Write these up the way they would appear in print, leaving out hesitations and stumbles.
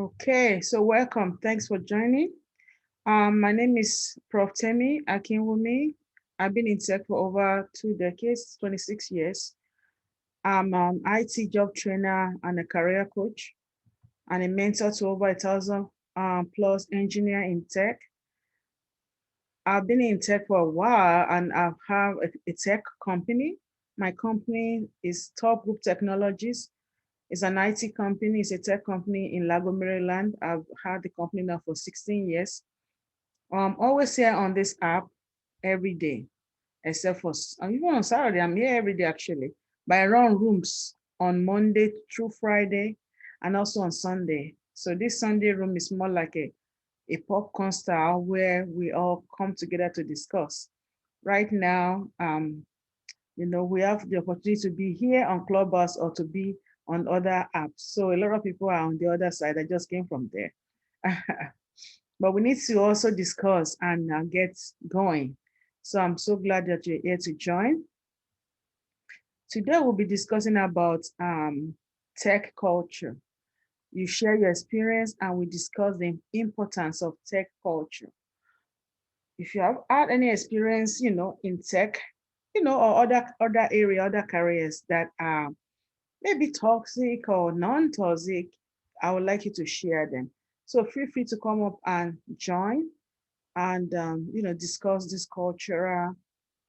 Okay, so welcome. Thanks for joining. My name is Prof. Temi Akinwumi. I've been in tech for over 2 decades, 26 years. I'm an IT job trainer and a career coach and a mentor to over 1,000 plus engineer in tech. I've been in tech for a while and I have a tech company. My company is Top Group Technologies. It's an IT company, it's a tech company in Lago, Maryland. I've had the company now for 16 years. I'm always here on this app every day, except for even on Saturday. I'm here every day actually. But I run rooms on Monday through Friday and also on Sunday. So this Sunday room is more like a popcorn style where we all come together to discuss. Right now, we have the opportunity to be here on Clubhouse or to be on other apps. So a lot of people are on the other side. I just came from there. But we need to also discuss and get going. So I'm so glad that you're here to join. Today we'll be discussing about tech culture. You share your experience and we discuss the importance of tech culture. If you have had any experience, in tech, or other area, other careers that are maybe toxic or non-toxic, I would like you to share them. So feel free to come up and join and discuss this cultural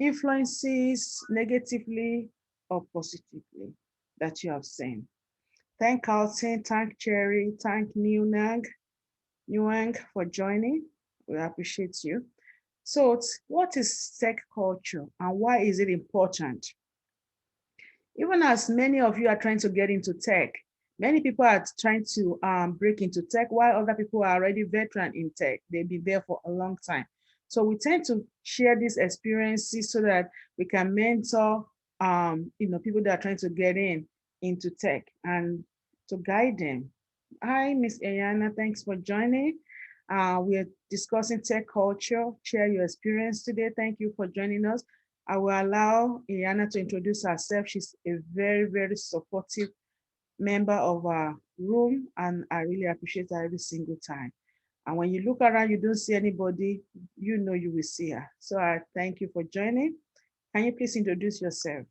influences negatively or positively that you have seen. Thank Carlton, thank Cherry, thank Newang for joining. We appreciate you. So what is tech culture and why is it important? Even as many of you are trying to get into tech, many people are trying to break into tech while other people are already veteran in tech. They've been there for a long time. So we tend to share these experiences so that we can mentor people that are trying to get into tech and to guide them. Hi, Miss Ayana, thanks for joining. We're discussing tech culture. Share your experience today. Thank you for joining us. I will allow Iana to introduce herself. She's a very, very supportive member of our room, and I really appreciate her every single time. And when you look around, you don't see anybody, you know you will see her. So I thank you for joining. Can you please introduce yourself?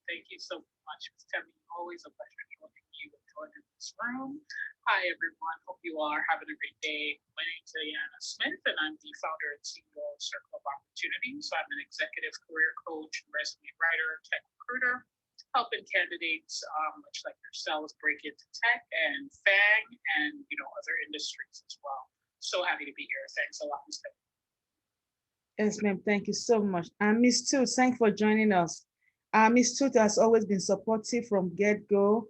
Thank you so much, Ms. Temi. Always a pleasure joining you and joining this room. Hi, everyone. Hope you are having a great day. My name is Ileana Smith, and I'm the founder and CEO of Circle of Opportunities. I'm an executive career coach, resume writer, tech recruiter, helping candidates, much like yourselves, break into tech and FANG and other industries as well. So happy to be here. Thanks a lot, Ms. Temi. Yes, ma'am. Thank you so much. And Miss Toots, thanks for joining us. Miss Toots has always been supportive from get-go.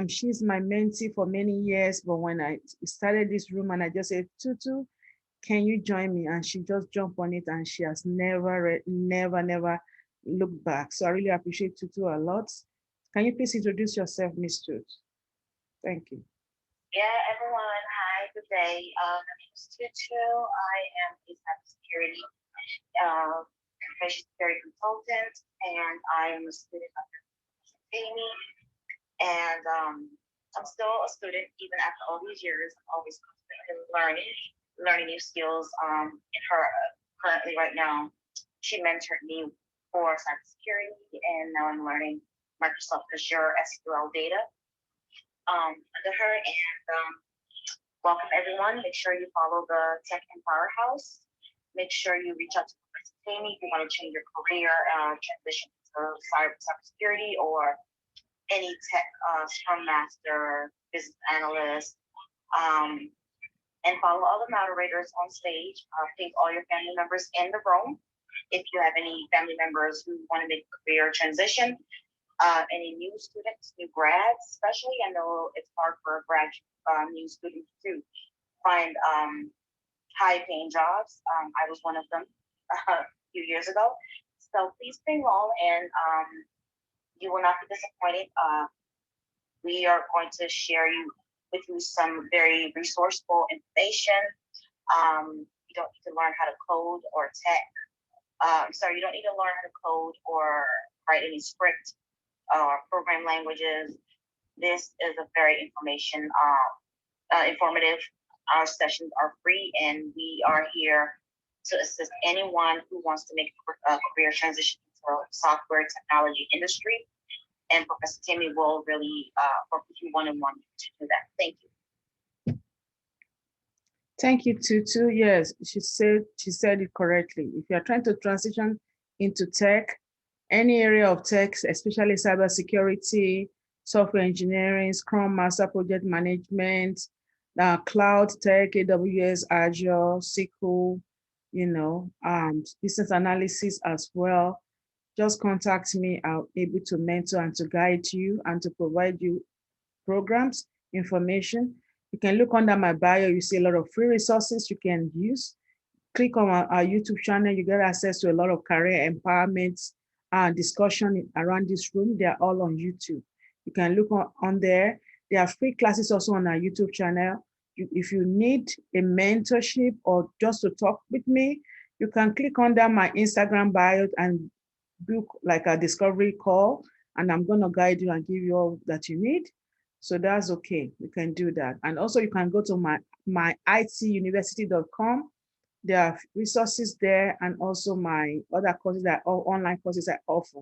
She's my mentee for many years, but when I started this room and I just said, Tutu, can you join me? And she just jumped on it and she has never looked back. So I really appreciate Tutu a lot. Can you please introduce yourself, Miss Toots? Thank you. Yeah, everyone. Hi, good day. My name is Tutu. I am a cybersecurity information security consultant, and I am a student of Amy. And I'm still a student even after all these years. I'm always constantly learning new skills. In her currently right now, she mentored me for cybersecurity, and now I'm learning Microsoft Azure SQL data under her. And welcome everyone. Make sure you follow the Tech Empower House. Make sure you reach out to Amy if you want to change your career, transition to cybersecurity or any tech Scrum Master, business analyst, and follow all the moderators on stage. Thank all your family members in the room. If you have any family members who want to make a career transition, any new students, new grads, especially, I know it's hard for new students to find high-paying jobs. I was one of them a few years ago. So please enroll, and you will not be disappointed. We are going to share with you some very resourceful information. You don't need to learn how to code or tech. You don't need to learn how to code or write any script or program languages. This is a very informative. Our sessions are free, and we are here to assist anyone who wants to make a career transition to the software technology industry. And Professor Timmy will really work with you one-on-one to do that. Thank you. Thank you, Tutu. Yes, she said it correctly. If you are trying to transition into tech, any area of tech, especially cybersecurity, software engineering, Scrum Master project management, cloud tech, AWS, Azure, SQL, business analysis as well, just contact me. I'll be able to mentor and to guide you and to provide you programs, information. You can look under my bio. You see a lot of free resources you can use. Click on our YouTube channel. You get access to a lot of career empowerment and discussion around this room. They are all on YouTube. You can look on there. There are free classes also on our YouTube channel. If you need a mentorship or just to talk with me, you can click under my Instagram bio and book like a discovery call, and I'm going to guide you and give you all that you need. So that's okay. You can do that. And also you can go to my ituniversity.com. There are resources there, and also my other courses that all online courses I offer.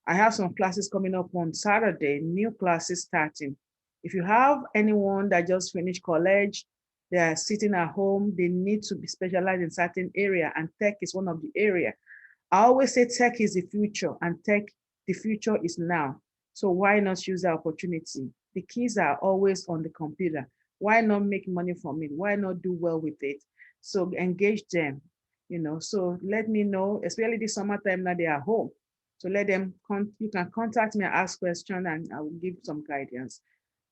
I have some classes coming up on Saturday, new classes starting. If you have anyone that just finished college, they are sitting at home, they need to be specialized in certain area, and tech is one of the area. I always say tech is the future, and the future is now. So why not use the opportunity? The keys are always on the computer. Why not make money from it? Why not do well with it? So engage them, So let me know, especially this summertime now they are home. So let them, you can contact me and ask questions, and I will give some guidance.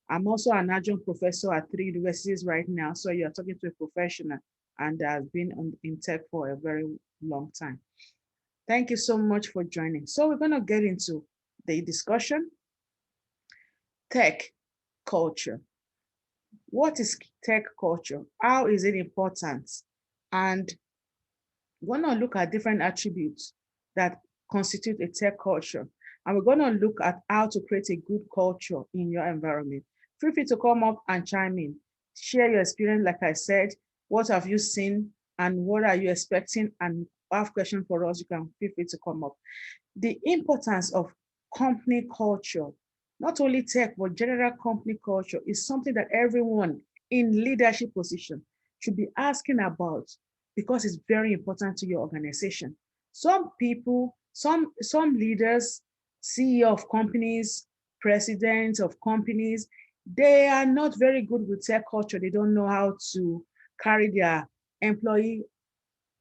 I'm also an adjunct professor at 3 universities right now. So you're talking to a professional and has been in tech for a very long time. Thank you so much for joining. So we're going to get into the discussion. Tech culture. What is tech culture? How is it important? And we're going to look at different attributes that constitute a tech culture. And we're going to look at how to create a good culture in your environment. Feel free to come up and chime in. Share your experience, like I said. What have you seen and what are you expecting? And have questions for us, you can feel free to come up. The importance of company culture, not only tech, but general company culture, is something that everyone in leadership position should be asking about, because it's very important to your organization. Some people, some leaders, CEO of companies, presidents of companies, they are not very good with tech culture. They don't know how to carry their employee,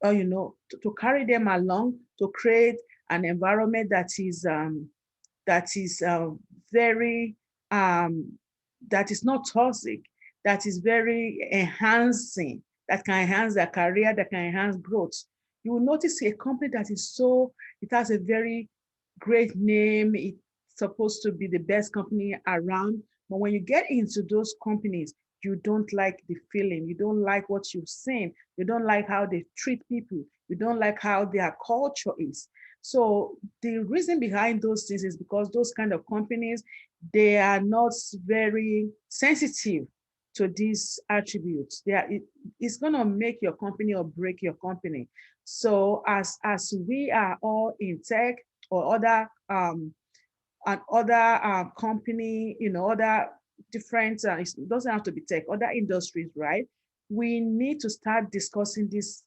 or to carry them along, to create an environment that is very that is not toxic, that is very enhancing, that can enhance their career, that can enhance growth. You will notice a company that is it has a very great name. It's supposed to be the best company around. But when you get into those companies, you don't like the feeling. You don't like what you've seen. You don't like how they treat people. You don't like how their culture is. So the reason behind those things is because those kind of companies, they are not very sensitive to these attributes. It's going to make your company or break your company. So as we are all in tech or other and other company, other different, it doesn't have to be tech, other industries, right? We need to start discussing these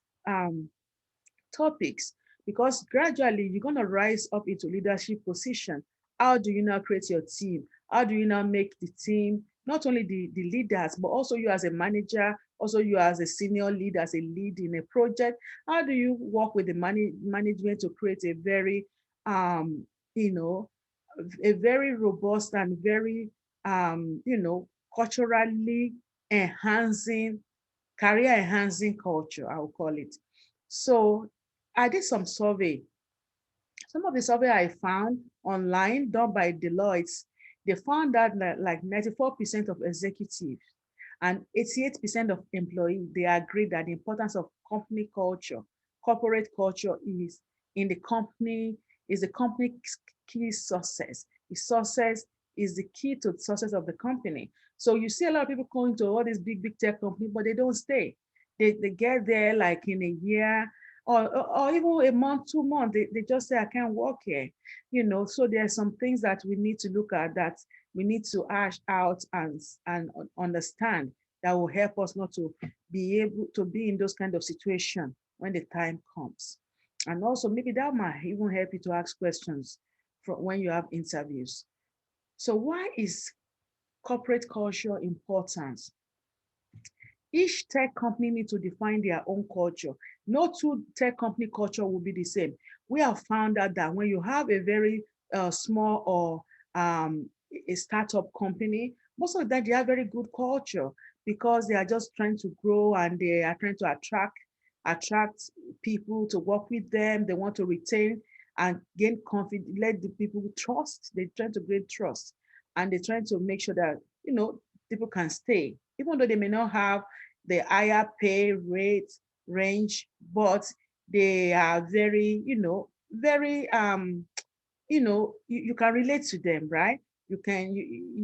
topics, because gradually you're going to rise up into leadership position. How do you now create your team? How do you now make the team, not only the leaders, but also you as a manager, also you as a senior lead, as a lead in a project? How do you work with the management to create a very, you know, a very robust and very, culturally enhancing, career enhancing culture, I will call it. So I did some survey. Some of the survey I found online done by Deloitte, they found that like 94% of executives and 88% of employees, they agree that the importance of company culture, corporate culture is the company key success. The success is the key to the success of the company. So you see a lot of people going to all these big tech companies, but they don't stay. They get there like in a year or even a month, 2 months. They just say, I can't work here. So there are some things that we need to look at, that we need to ash out and understand, that will help us not to be able to be in those kind of situation when the time comes. And also maybe that might even help you to ask questions from when you have interviews. So why is corporate culture important? Each tech company needs to define their own culture. No two tech company culture will be the same. We have found out that when you have a very small or a startup company, most of that they have very good culture, because they are just trying to grow and they are trying to attract people to work with them. They want to retain and gain confidence, let the people trust. They're trying to gain trust, and they're trying to make sure that people can stay, even though they may not have the higher pay rate range, but they are very, very you can relate to them, right? You can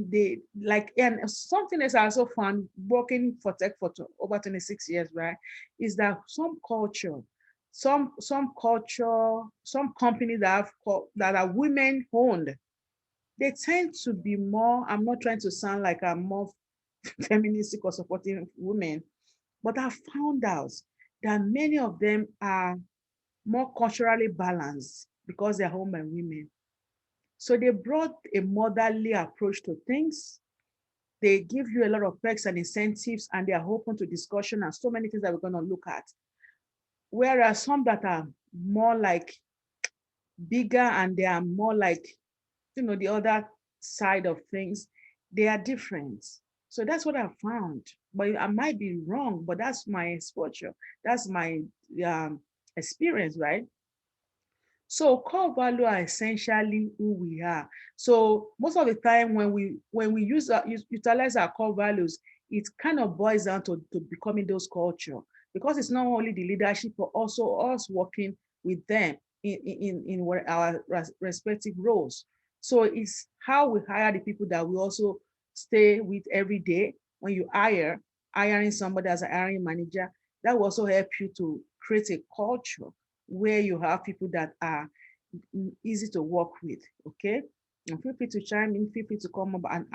they like, and something else I also found working for tech for over 26 years, right? Is that some companies that that are women owned, they tend to be more, I'm not trying to sound like I'm more feministic or supporting women, but I found out that many of them are more culturally balanced because they're home and women. So they brought a motherly approach to things. They give you a lot of perks and incentives, and they are open to discussion and so many things that we're going to look at. Whereas some that are more like bigger and they are more like, the other side of things, they are different. So that's what I found. But I might be wrong, but that's my exposure. That's my experience, right? So core value are essentially who we are. So most of the time when we utilize our core values, it kind of boils down to becoming those culture, because it's not only the leadership, but also us working with them in our respective roles. So it's how we hire the people that we also stay with every day. When you hiring somebody as a hiring manager, that will also help you to create a culture where you have people that are easy to work with. Okay. And feel free to chime in, feel free to come up and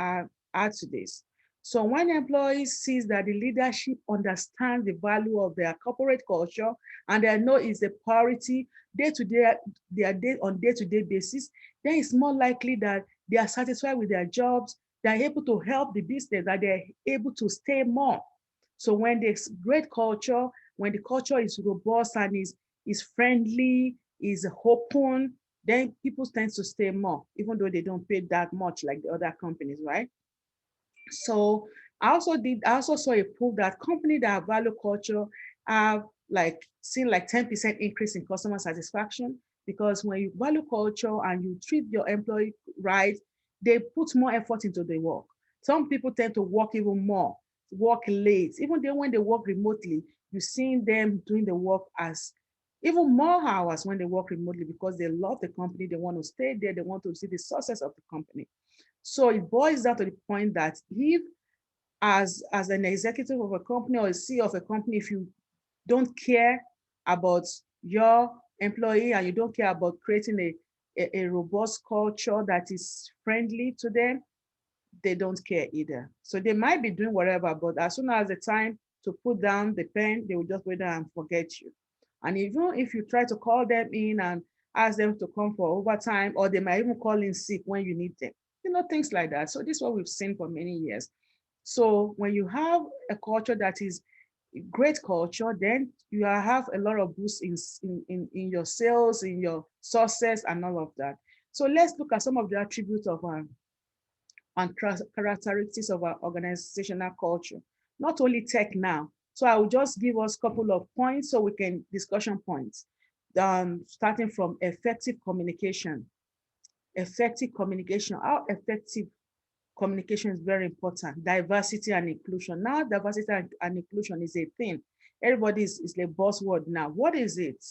add to this. So when employees sees that the leadership understands the value of their corporate culture and they know it's a priority day to day, on day-to-day basis, then it's more likely that they are satisfied with their jobs, they're able to help the business, that they're able to stay more. So when there's great culture, when the culture is robust and is friendly, is open, then people tend to stay more, even though they don't pay that much like the other companies, right? So I also saw a proof that companies that value culture have like seen like 10% increase in customer satisfaction, because when you value culture and you treat your employee right, they put more effort into the work. Some people tend to work even more, work late, even though when they work remotely, you're seeing them doing the work as even more hours when they work remotely, because they love the company, they want to stay there, they want to see the success of the company. So it boils down to the point that if, as an executive of a company or a CEO of a company, if you don't care about your employee and you don't care about creating a robust culture that is friendly to them, they don't care either. So they might be doing whatever, but as soon as the time to put down the pen, they will just wait and forget you. And even if you try to call them in and ask them to come for overtime, or they might even call in sick when you need them, things like that. So this is what we've seen for many years. So when you have a culture that is great culture, then you have a lot of boost in your sales, in your success, and all of that. So let's look at some of the attributes of and characteristics of our organizational culture, not only tech now. So I will just give us a couple of points so we can discussion points. Starting from effective communication. Effective communication. How effective communication is very important. Diversity and inclusion. Now, diversity and inclusion is a thing. Everybody is a buzzword now. What is it?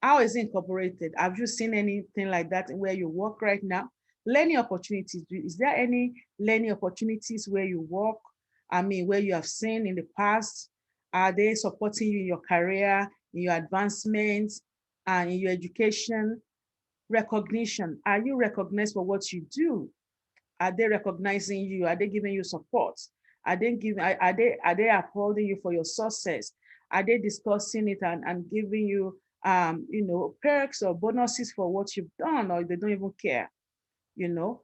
How is it incorporated? Have you seen anything like that where you work right now? Learning opportunities. Is there any learning opportunities where you work? I mean, where you have seen in the past? Are they supporting you in your career, in your advancement, and in your education? Recognition. Are you recognized for what you do? Are they recognizing you? Are they giving you support? Are they upholding you for your success? Are they discussing it and giving you perks or bonuses for what you've done, or they don't even care? You know,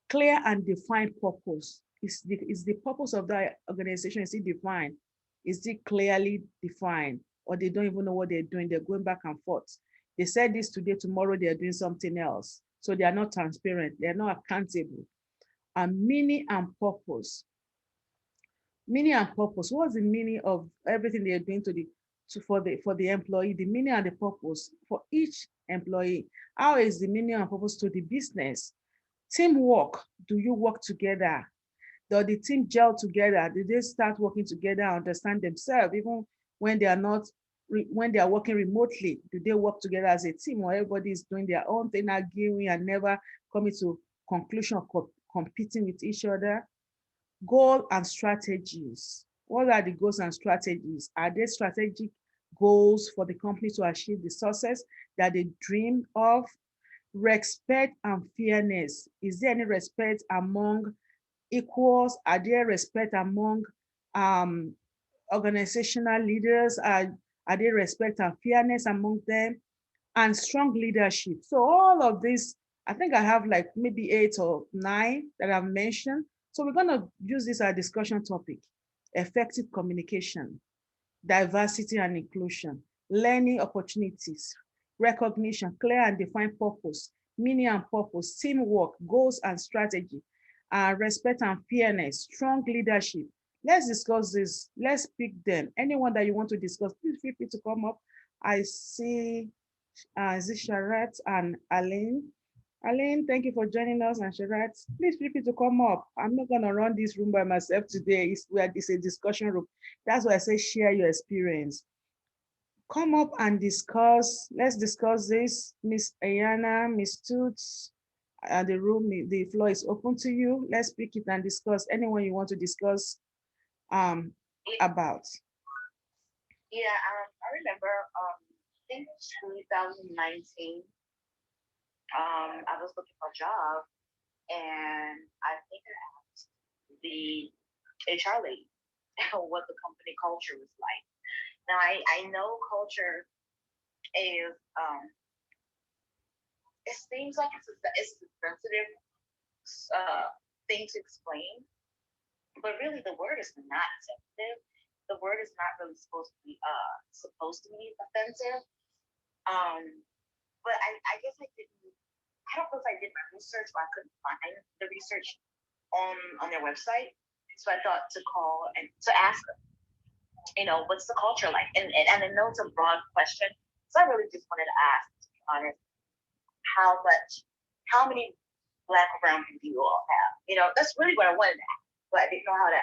clear and defined purpose. Is the purpose of that organization, is it defined? Is it clearly defined? Or they don't even know what they're doing? They're going back and forth. They said this today, tomorrow they're doing something else. So they are not transparent, they're not accountable. And meaning and purpose. Meaning and purpose. What's the meaning of everything they're doing for the employee? The meaning and the purpose for each employee. How is the meaning and purpose to the business? Teamwork. Do you work together? Does the team gel together? Did they start working together, understand themselves, even when they are not, when they are working remotely? Do they work together as a team, or everybody is doing their own thing, arguing and never coming to conclusion of competing with each other? Goal and strategies. What are the goals and strategies? Are there strategic goals for the company to achieve the success that they dream of? Respect and fairness. Is there any respect among equals? Are there respect among um, organizational leaders? Are there respect and fairness among them? And strong leadership. So all of this, I think I have like maybe 8 or 9 that I've mentioned. So we're gonna use this as a discussion topic: effective communication, diversity and inclusion, learning opportunities, recognition, clear and defined purpose, meaning and purpose, teamwork, goals and strategy, respect and fairness, strong leadership. Let's discuss this. Let's pick them. Anyone that you want to discuss, please feel free to come up. I see Sharat and Aline. Aline, thank you for joining us. And Sharat, please feel free to come up. I'm not going to run this room by myself today. It's a discussion room. That's why I say share your experience. Come up and discuss. Let's discuss this. Miss Ayana, Miss Toots, the floor is open to you. Let's pick it and discuss anyone you want to discuss about. Yeah, I remember, I think 2019, I was looking for a job, and I think I asked the HR lady what the company culture was like. Now, I know culture is, it seems like it's a sensitive thing to explain, but really the word is not sensitive. The word is not really supposed to be offensive. Um, but I guess I didn't. I don't know if I did my research, but I couldn't find the research on their website. So I thought to call and to ask them, what's the culture like? And I know it's a broad question, so I really just wanted to ask, to be honest, how many Black or brown people do you all have? That's really what I wanted to ask, but I didn't know how to.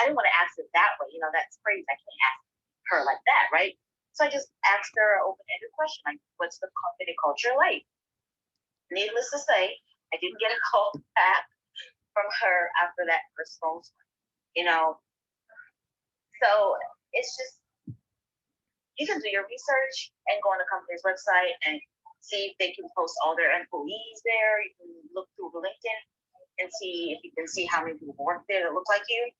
I didn't want to ask it that way. That's crazy. I can't ask her like that, right? So I just asked her an open-ended question, like, what's the company culture like? Needless to say, I didn't get a call back from her after that first phone call. So it's just, you can do your research and go on the company's website and see if they can post all their employees there. You can look through LinkedIn and see if you can see how many people work there that look like you.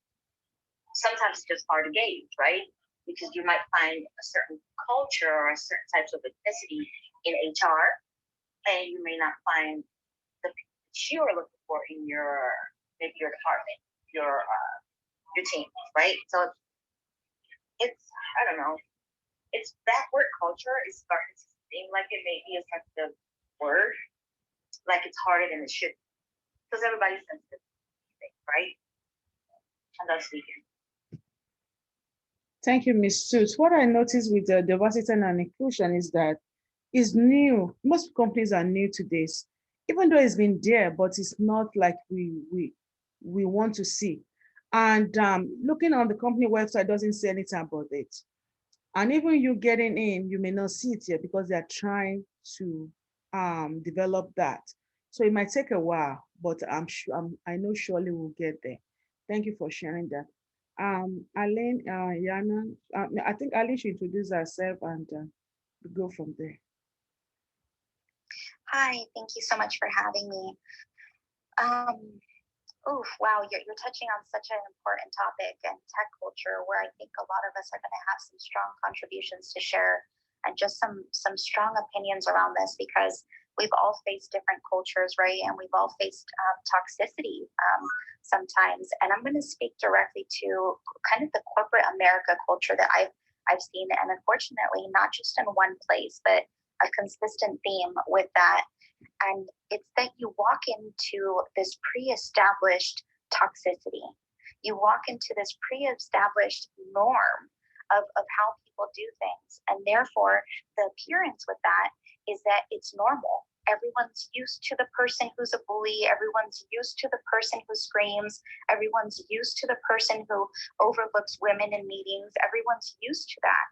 Sometimes it's just hard to gauge, right? Because you might find a certain culture or a certain types of ethnicity in HR, and you may not find the people that you are looking for in maybe your department, your team, right? So it's, I don't know, it's backward culture is starting to seem like it may be a sensitive word, like it's harder than it should, because everybody's sensitive, right? I'm done speaking. Thank you, Ms. Suits. What I noticed with the diversity and inclusion is that it's new. Most companies are new to this, even though it's been there, but it's not like we want to see. And looking on the company website doesn't say anything about it. And even you getting in, you may not see it yet because they're trying to develop that. So it might take a while. but I know surely we'll get there. Thank you for sharing that. Aline, Yana, I think Aline should introduce herself and go from there. Hi, thank you so much for having me. Um, wow, you're touching on such an important topic in tech culture where I think a lot of us are going to have some strong contributions to share and just some strong opinions around this because we've all faced different cultures, right? And we've all faced toxicity sometimes. And I'm going to speak directly to kind of the corporate America culture that I've seen, and unfortunately, not just in one place, but a consistent theme with that. And it's that you walk into this pre-established toxicity. You walk into this pre-established norm of how people do things. And therefore, the appearance with that is that it's normal. Everyone's used to the person who's a bully. Everyone's used to the person who screams. Everyone's used to the person who overlooks women in meetings. Everyone's used to that.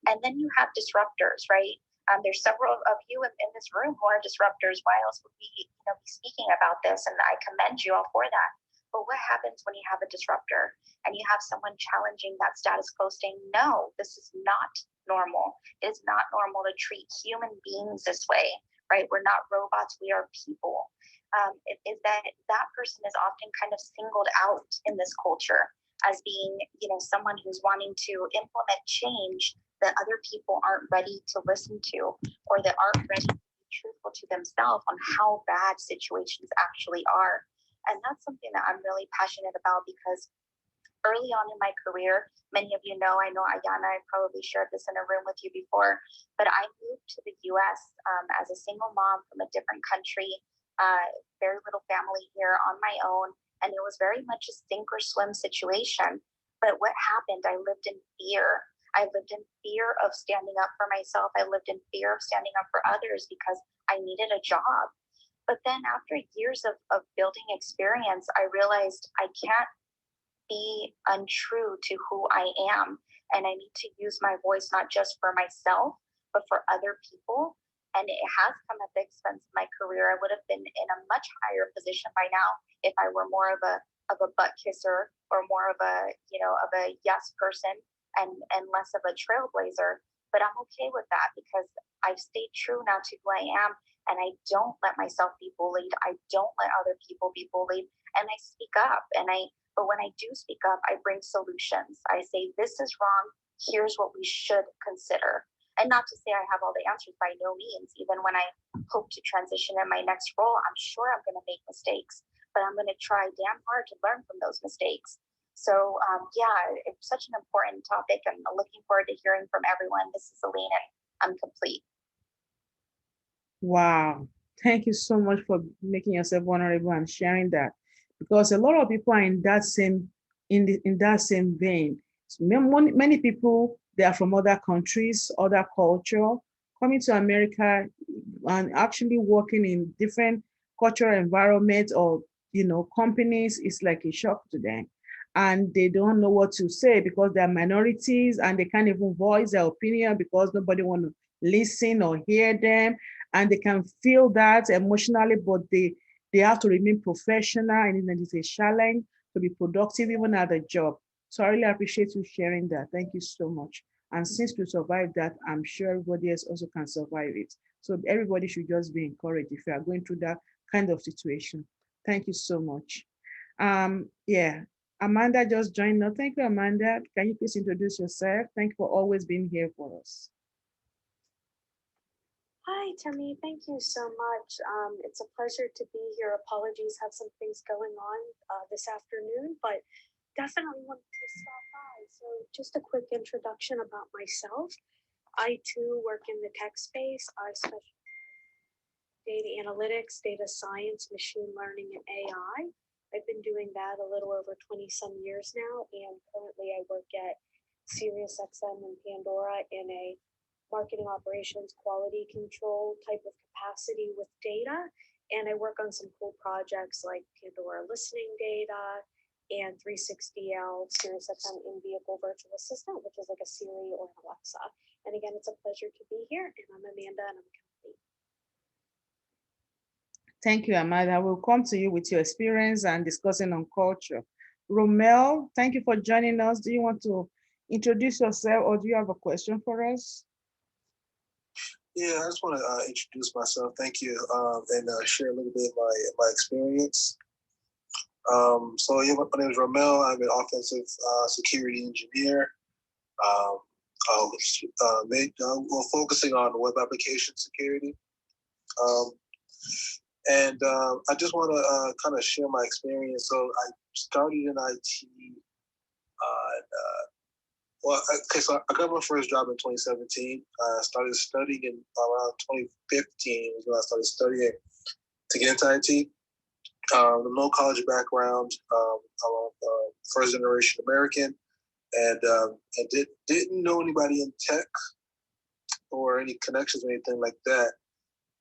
And then you have disruptors, right? There's several of you in this room who are disruptors. Why else would we, be speaking about this? And I commend you all for that. But what happens when you have a disruptor and you have someone challenging that status quo, saying, "No, this is not normal. It is not normal to treat human beings this way, right? We're not robots. We are people." Is that person is often kind of singled out in this culture as being, someone who's wanting to implement change that other people aren't ready to listen to, or that aren't ready to be truthful to themselves on how bad situations actually are. And that's something that I'm really passionate about because early on in my career, many of you know, I know Ayana, I probably shared this in a room with you before, but I moved to the US as a single mom from a different country, very little family here on my own. And it was very much a sink or swim situation. But what happened? I lived in fear. I lived in fear of standing up for myself. I lived in fear of standing up for others because I needed a job. But then after years of building experience, I realized I can't be untrue to who I am. And I need to use my voice not just for myself, but for other people. And it has come at the expense of my career. I would have been in a much higher position by now if I were more of a butt kisser or more of a yes person and less of a trailblazer. But I'm okay with that because I've stayed true now to who I am, and I don't let myself be bullied. I don't let other people be bullied, and I speak up. But when I do speak up, I bring solutions. I say, this is wrong. Here's what we should consider. And not to say I have all the answers, by no means. Even when I hope to transition in my next role, I'm sure I'm going to make mistakes, but I'm going to try damn hard to learn from those mistakes. So it's such an important topic. I'm looking forward to hearing from everyone. This is Aline, and I'm complete. Wow. Thank you so much for making yourself vulnerable and sharing that. Because a lot of people are in that same in that same vein. So many people, they are from other countries, other culture, coming to America and actually working in different cultural environments or companies. It's like a shock to them. And they don't know what to say because they're minorities and they can't even voice their opinion because nobody want to listen or hear them, and they can feel that emotionally, but they have to remain professional, and then it's a challenge to be productive even at the job. So I really appreciate you sharing that. Thank you so much. And since you survived that, I'm sure everybody else also can survive it. So everybody should just be encouraged if you are going through that kind of situation. Thank you so much. Yeah, Amanda just joined us. Thank you, Amanda. Can you please introduce yourself? Thank you for always being here for us. Hi, Temi. Thank you so much. It's a pleasure to be here. Apologies, have some things going on this afternoon, but definitely wanted to stop by. So just a quick introduction about myself. I too work in the tech space. I specialize in data analytics, data science, machine learning, and AI. I've been doing that a little over 20 some years now, and currently I work at SiriusXM and Pandora in a marketing operations quality control type of capacity with data. And I work on some cool projects like Pandora listening data and 360L SiriusXM in-vehicle virtual assistant, which is like a Siri or an Alexa. And again, it's a pleasure to be here. And I'm Amanda, and I'm complete. Thank you, Amanda. We'll come to you with your experience and discussing on culture. Romel, thank you for joining us. Do you want to introduce yourself or do you have a question for us? Yeah, I just want to introduce myself. Thank you, and share a little bit of my experience. So yeah, my name is Romell. I'm an offensive security engineer. Um, well, focusing on web application security. Um, and I just want to kind of share my experience. So I started in IT. Well, okay, so I got my first job in 2017. I started studying in around 2015 was when I started studying to get into IT. No college background. I'm a first generation American, and didn't know anybody in tech or any connections or anything like that.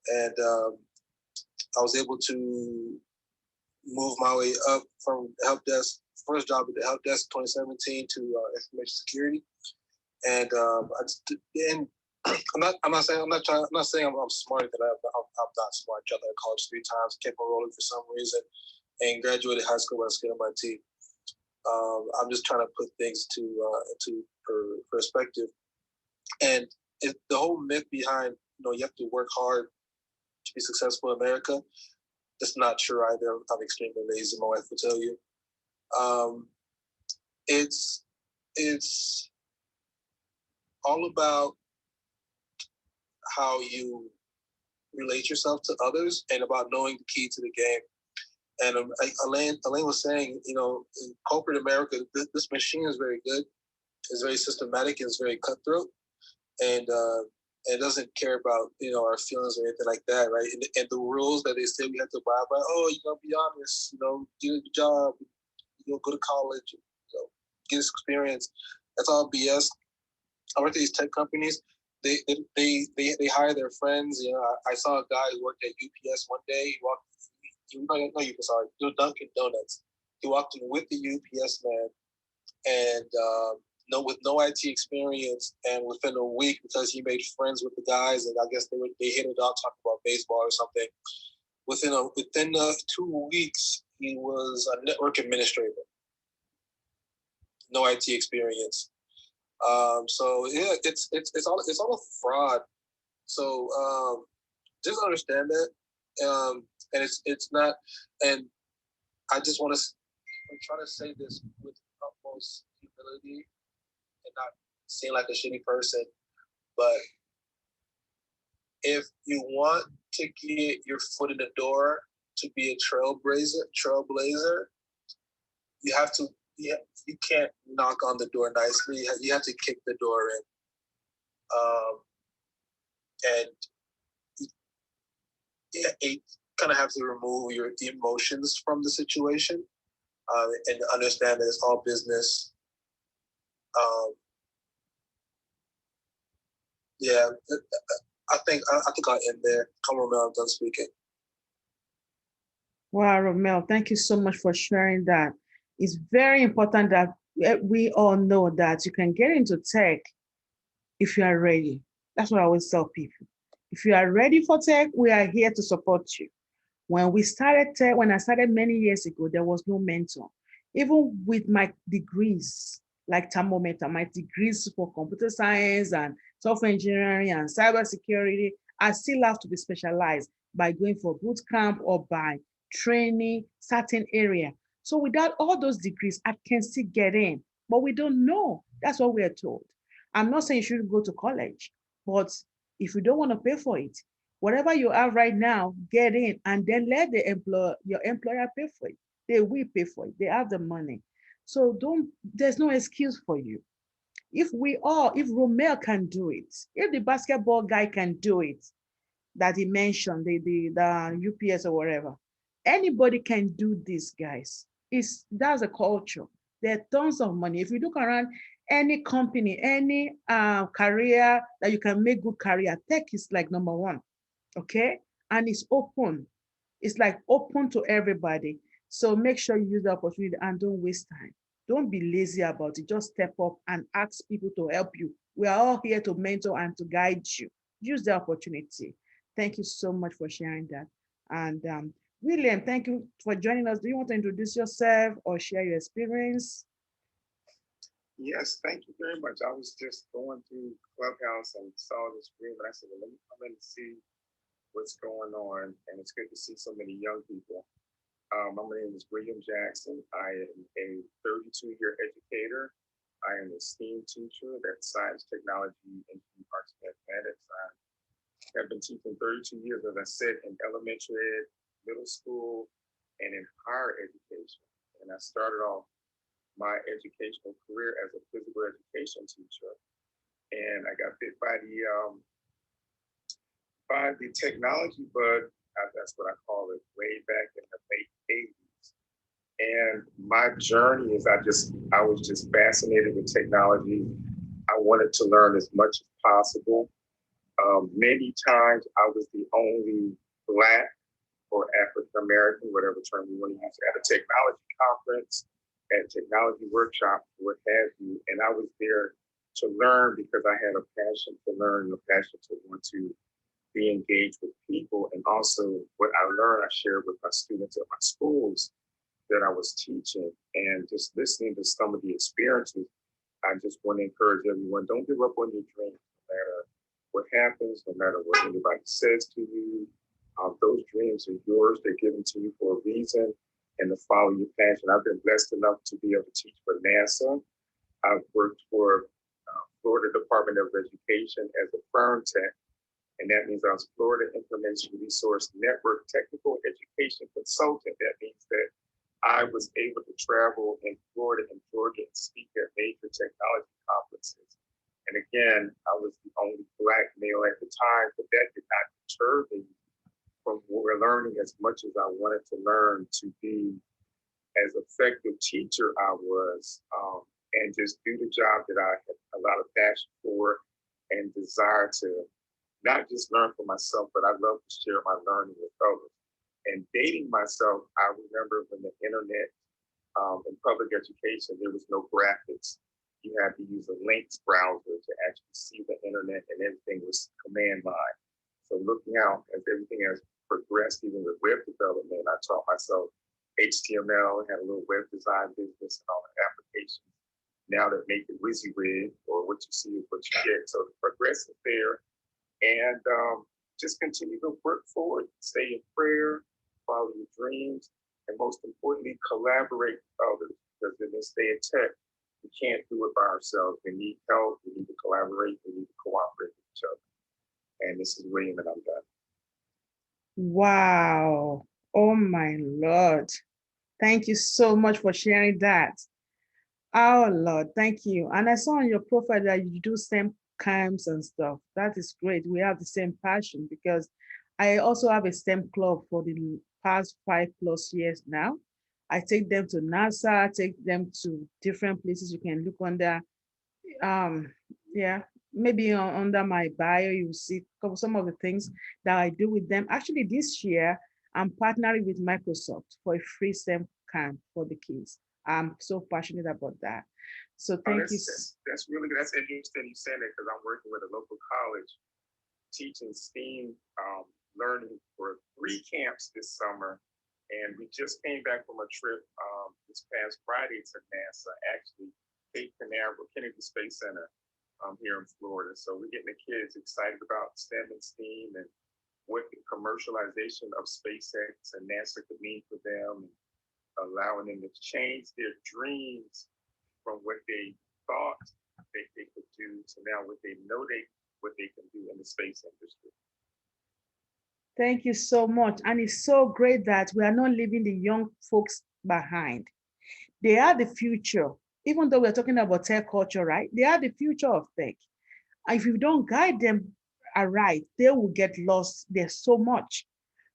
And I was able to move my way up from help desk, first job at the help desk 2017 to information security. And I'm not saying I'm smarter than I'm not smart. I dropped out of college 3 times, kept on rolling for some reason, and graduated high school with a skin on my teeth. I'm just trying to put things into perspective. And the whole myth behind you have to work hard to be successful in America, that's not true either. I'm extremely lazy. My wife will tell you. It's all about how you relate yourself to others and about knowing the key to the game. And Elaine was saying, in corporate America, this machine is very good. It's very systematic. It's very cutthroat, and it doesn't care about our feelings or anything like that, right? And the rules that they say we have to abide by. Oh, be honest. Do a good job. Go to college. Get experience. That's all BS. I worked at these tech companies. They hire their friends. I saw a guy who worked at UPS one day. He walked. Sorry, Dunkin' Donuts. He walked in with the UPS man, and with no IT experience, and within a week, because he made friends with the guys, and I guess they hit it out talking about baseball or something. Within 2 weeks, he was a network administrator. No IT experience. So yeah, it's all a fraud. So just understand that, and it's not. And I just want to. I'm trying to say this with utmost humility and not seem like a shitty person. But if you want to get your foot in the door to be a trailblazer, you have to. You can't knock on the door nicely. You have to kick the door in. And you kind of have to remove your emotions from the situation, and understand that it's all business. Yeah, I think I'll end there. Come on, I'm done speaking. Wow, Romel, thank you so much for sharing that. It's very important that we all know that you can get into tech if you are ready. That's what I always tell people. If you are ready for tech, we are here to support you. When we started tech, when I started many years ago, there was no mentor. Even with my degrees, like thermometer, my degrees for computer science and software engineering and cybersecurity, I still have to be specialized by going for boot camp or by training certain area. So without all those degrees, I can still get in, but we don't know. That's what we are told. I'm not saying you should go to college, but if you don't want to pay for it, whatever you have right now, get in and then let your employer pay for it. They will pay for it. They have the money. So there's no excuse for you. If Romel can do it, if the basketball guy can do it, that he mentioned, the UPS or whatever, anybody can do this, guys. That's a culture. There are tons of money. If you look around any company, any career that you can make good career, tech is like number one. Okay, and it's open. It's like open to everybody. So make sure you use the opportunity and don't waste time. Don't be lazy about it. Just step up and ask people to help you. We are all here to mentor and to guide you. Use the opportunity. Thank you so much for sharing that. And William, thank you for joining us. Do you want to introduce yourself or share your experience? Yes, thank you very much. I was just going through Clubhouse and saw this room, and I said, well, let me come in and see what's going on. And it's good to see so many young people. My name is William Jackson. I am a 32-year educator. I am a STEAM teacher, that's science, technology, engineering, arts, and mathematics. I have been teaching 32 years, as I said, in elementary ed, middle school, and in higher education. And I started off my educational career as a physical education teacher. And I got bit by the technology bug, that's what I call it, way back in the late 80s. And my journey is I was just fascinated with technology. I wanted to learn as much as possible. Many times I was the only Black or African American, whatever term you want to use, at a technology conference, at technology workshop, what have you. And I was there to learn because I had a passion to learn, a passion to want to be engaged with people. And also what I learned, I shared with my students at my schools that I was teaching. And just listening to some of the experiences, I just want to encourage everyone, don't give up on your dreams, no matter what happens, no matter what anybody says to you. Those dreams are yours. They're given to you for a reason, and to follow your passion. I've been blessed enough to be able to teach for NASA. I've worked for Florida Department of Education as a firm tech, and that means I was Florida Information Resource Network Technical Education Consultant. That means that I was able to travel in Florida and Georgia and speak at major technology conferences. And again, I was the only Black male at the time, but that did not deter me from learning as much as I wanted to learn to be as effective teacher I was, and just do the job that I had a lot of passion for and desire to not just learn for myself, but I love to share my learning with others. And dating myself, I remember when the internet in public education, there was no graphics. You had to use a links browser to actually see the internet, and everything was command line. So looking out as everything has progressed, even with web development, I taught myself HTML, had a little web design business and all the applications now that make it WYSIWYG, or what you see is what you get. So the progress is there, and just continue to work forward, stay in prayer, follow your dreams, and most importantly, collaborate with others, because in this day of tech, we can't do it by ourselves. We need help, we need to collaborate, we need to cooperate with each other. And this is William, and I'm done. Wow. Oh my Lord. Thank you so much for sharing that. Oh Lord, thank you. And I saw on your profile that you do STEM camps and stuff. That is great. We have the same passion, because I also have a STEM club for the past 5+ years now. I take them to NASA, take them to different places. You can look under, yeah, maybe under my bio, you see some of the things that I do with them. Actually, this year, I'm partnering with Microsoft for a free STEM camp for the kids. I'm so passionate about that. So thank you. That's really good. That's interesting you saying that, because I'm working with a local college teaching STEAM learning for 3 camps this summer. And we just came back from a trip this past Friday to NASA, actually, Cape Canaveral, Kennedy Space Center here in Florida. So we're getting the kids excited about STEM and STEAM and what the commercialization of SpaceX and NASA could mean for them, and allowing them to change their dreams from what they thought they could do to now what they know what they can do in the space industry. Thank you so much. And it's so great that we are not leaving the young folks behind. They are the future. Even though we're talking about tech culture, right? They are the future of tech. If you don't guide them right, they will get lost. There's so much.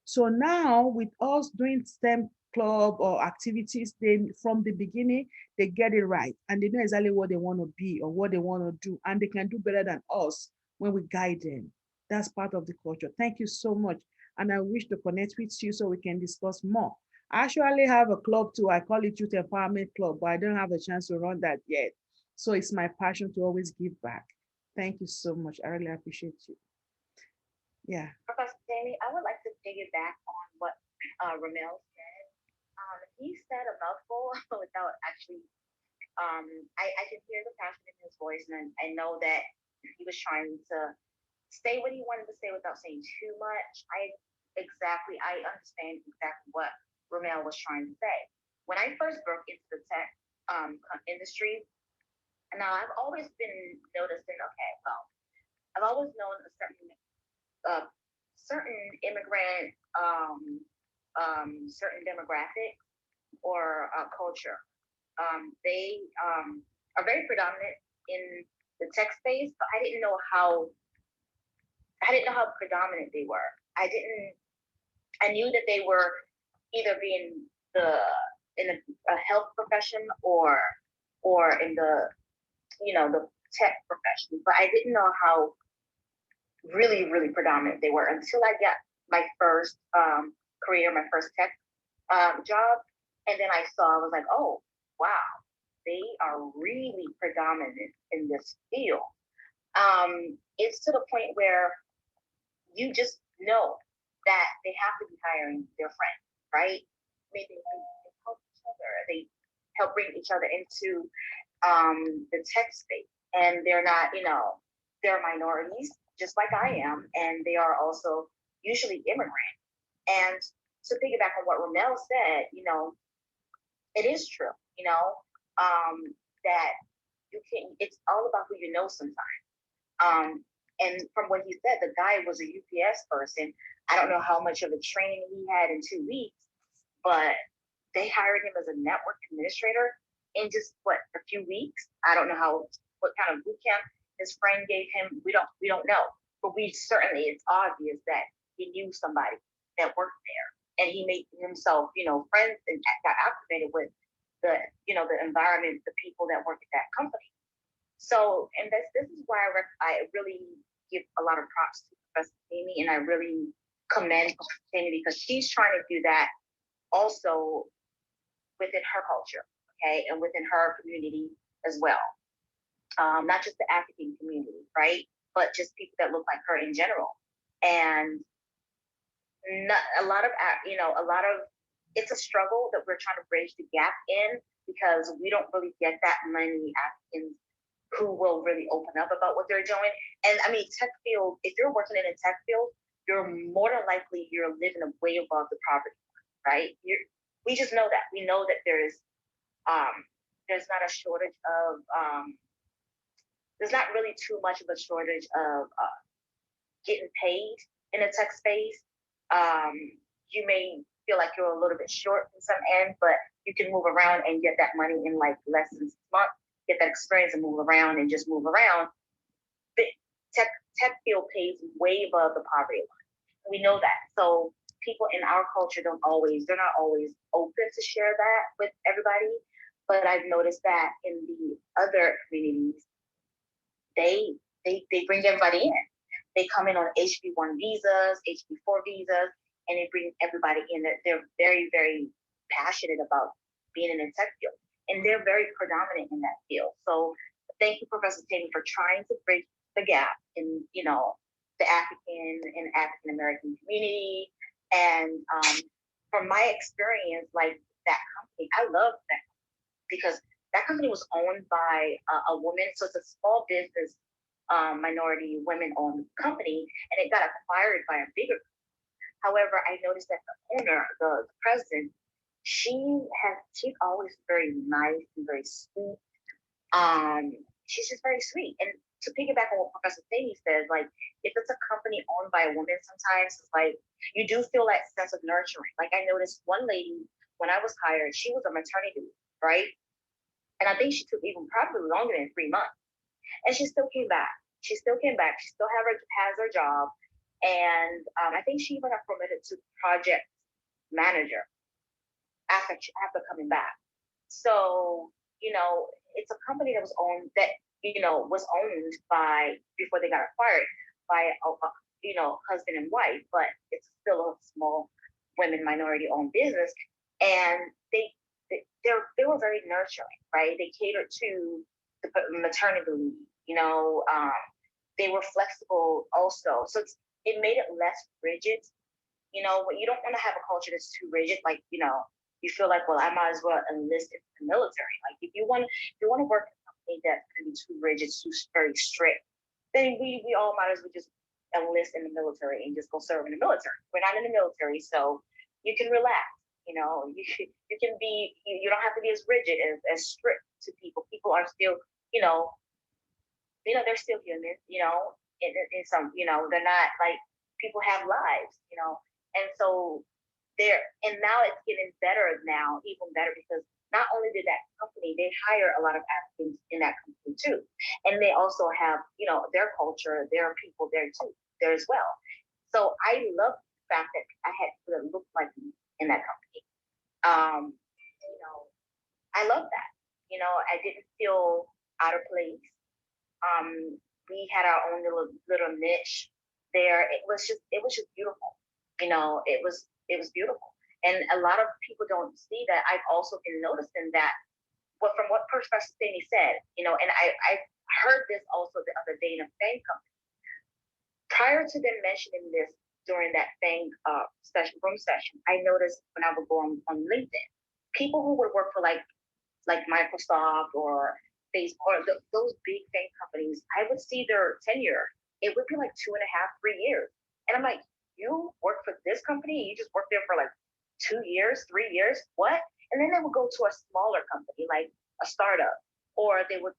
So now with us doing STEM club or activities, they from the beginning, they get it right, and they know exactly what they want to be or what they want to do, and they can do better than us when we guide them. That's part of the culture. Thank you so much. And I wish to connect with you so we can discuss more. I actually have a club too. I call it Youth Empowerment Club, but I don't have a chance to run that yet. So it's my passion to always give back. Thank you so much. I really appreciate you. Yeah. Professor Jamie, I would like to piggyback on what Romell said. He said a mouthful without actually. I can hear the passion in his voice, and I know that he was trying to say what he wanted to say without saying too much. I understand exactly what Romell was trying to say. When I first broke into the tech industry, now I've always been noticing. Okay, well, I've always known a uh, certain immigrant, certain demographic or culture. They are very predominant in the tech space, but I didn't know how predominant they were. I knew that they were either being the in a health profession or in the the tech profession, but I didn't know how really predominant they were until I got my first career, my first tech job, and then I was like, oh wow, they are really predominant in this field. It's to the point where you just know that they have to be hiring their friends, right? They help each other. They help bring each other into the tech space, and they're not, they're minorities, just like I am, and they are also usually immigrant. And to piggyback on what Romell said, it is true, that you can. It's all about who you know sometimes. Um, and from what he said, the guy was a UPS person. I don't know how much of a training he had in 2 weeks, but they hired him as a network administrator in just what a few weeks. I don't know what kind of boot camp his friend gave him. We don't know, but we certainly it's obvious that he knew somebody that worked there, and he made himself friends and got acclimated with the environment, the people that work at that company. So, and this is why I really give a lot of props to Professor Amy, and I really commend Professor Amy because she's trying to do that also within her culture, okay, and within her community as well. Not just the African community, right, but just people that look like her in general. And not, a lot of it's a struggle that we're trying to bridge the gap in because we don't really get that many Africans who will really open up about what they're doing. And I mean, tech field, if you're working in a tech field, you're more than likely you're living way above the poverty line, right? We just know that. We know that there's not a shortage of there's not really too much of a shortage of getting paid in a tech space. Um, you may feel like you're a little bit short in some end, but you can move around and get that money in like less than 6 months, get that experience and move around and just move around. The tech field pays way above the poverty line. We know that. So people in our culture they're not always open to share that with everybody. But I've noticed that in the other communities, they they bring everybody in. They come in on HB1 visas, HB4 visas, and they bring everybody in. They're very, very passionate about being in the tech field, and they're very predominant in that field. So thank you, Professor Taney, for trying to bridge the gap in, the African and African American community. And from my experience, like that company, I love that because that company was owned by a woman. So it's a small business, minority women-owned company, and it got acquired by a bigger. However, I noticed that the owner, the president, she's always very nice and very sweet. She's just very sweet. And to piggyback on what Professor Thaney says, like if it's a company owned by a woman, sometimes it's like you do feel that sense of nurturing. Like I noticed one lady when I was hired, she was a maternity leave, right? And I think she took even probably longer than 3 months. And she still came back. She still came back. She still has her job. And I think she even got promoted to project manager after coming back. So, it's a company that was owned was owned by before they got acquired by husband and wife, but it's still a small women minority owned business. And they were very nurturing, right? They catered to the maternity leave, they were flexible also. So it made it less rigid. You know, you don't want to have a culture that's too rigid. Like, you know, you feel like, well, I might as well enlist in the military. Like, if you want to work in a company that's going to be too rigid, too very strict, then we all might as well just enlist in the military and just go serve in the military. We're not in the military, so you can relax. You know, you can be, you don't have to be as rigid, as strict to people. People are still, you know, they're still human, you know, in some, you know, they're not like, people have lives, you know, and so and now it's getting better now, even better, because not only did that company, they hire a lot of Africans in that company too. And they also have, you know, their culture, their people there too, there as well. So I love the fact that I had people that looked like me in that company. You know, I love that. You know, I didn't feel out of place. We had our own little niche there. It was just beautiful. You know, it was beautiful. And a lot of people don't see that. I've also been noticing that, but from what Professor Stamey said, you know, and I heard this also the other day in a FANG company. Prior to them mentioning this during that FANG room session, I noticed when I would go on LinkedIn, people who would work for like Microsoft or Facebook or those big FANG companies, I would see their tenure. It would be like 2.5, 3 years. And I'm like, you work for this company? You just work there for like 2 years, 3 years? What? And then they would go to a smaller company, like a startup, or they would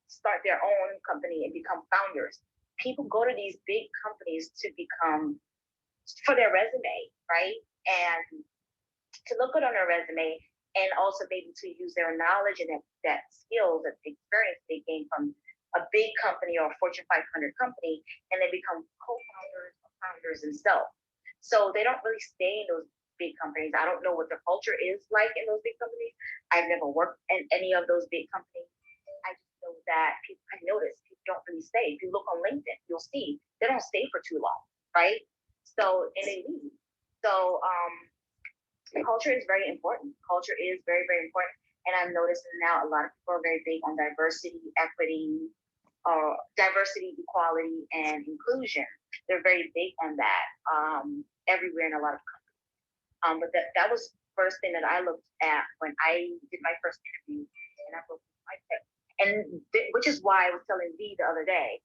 start their own company and become founders. People go to these big companies to become, for their resume, right? And to look good on their resume, and also maybe to use their knowledge and that skills, that experience they gain from a big company or a Fortune 500 company, and they become co-founders or founders themselves. So they don't really stay in those big companies. I don't know what the culture is like in those big companies. I've never worked in any of those big companies. I just know that people, I notice people don't really stay. If you look on LinkedIn, you'll see they don't stay for too long, right? So, and they leave. So, culture is very important. Culture is very, very important. And I'm noticing now a lot of people are very big on diversity, equity, diversity, equality, and inclusion. They're very big on that everywhere in a lot of countries. But that was the first thing that I looked at when I did my first interview, and I wrote my tip. And which is why I was telling V the other day,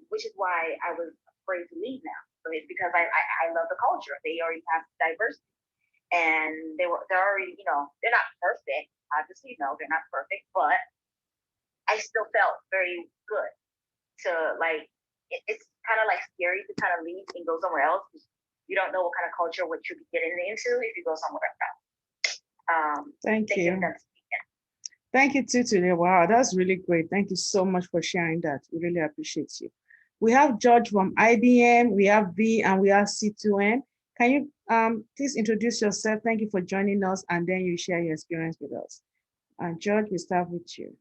which is why I was afraid to leave now. So it's because I love the culture. They already have diversity. And they're already, you know, they're not perfect. Obviously, no, they're not perfect, but I still felt very good to like, it's kind of like scary to kind of leave and go somewhere else. You don't know what kind of culture, what you'll be getting into if you go somewhere else. Thank you. Thank you, Tutu. Wow, that's really great. Thank you so much for sharing that. We really appreciate you. We have George from IBM, we have V, and we have C2N. Can you please introduce yourself? Thank you for joining us, and then you share your experience with us. George, we start with you.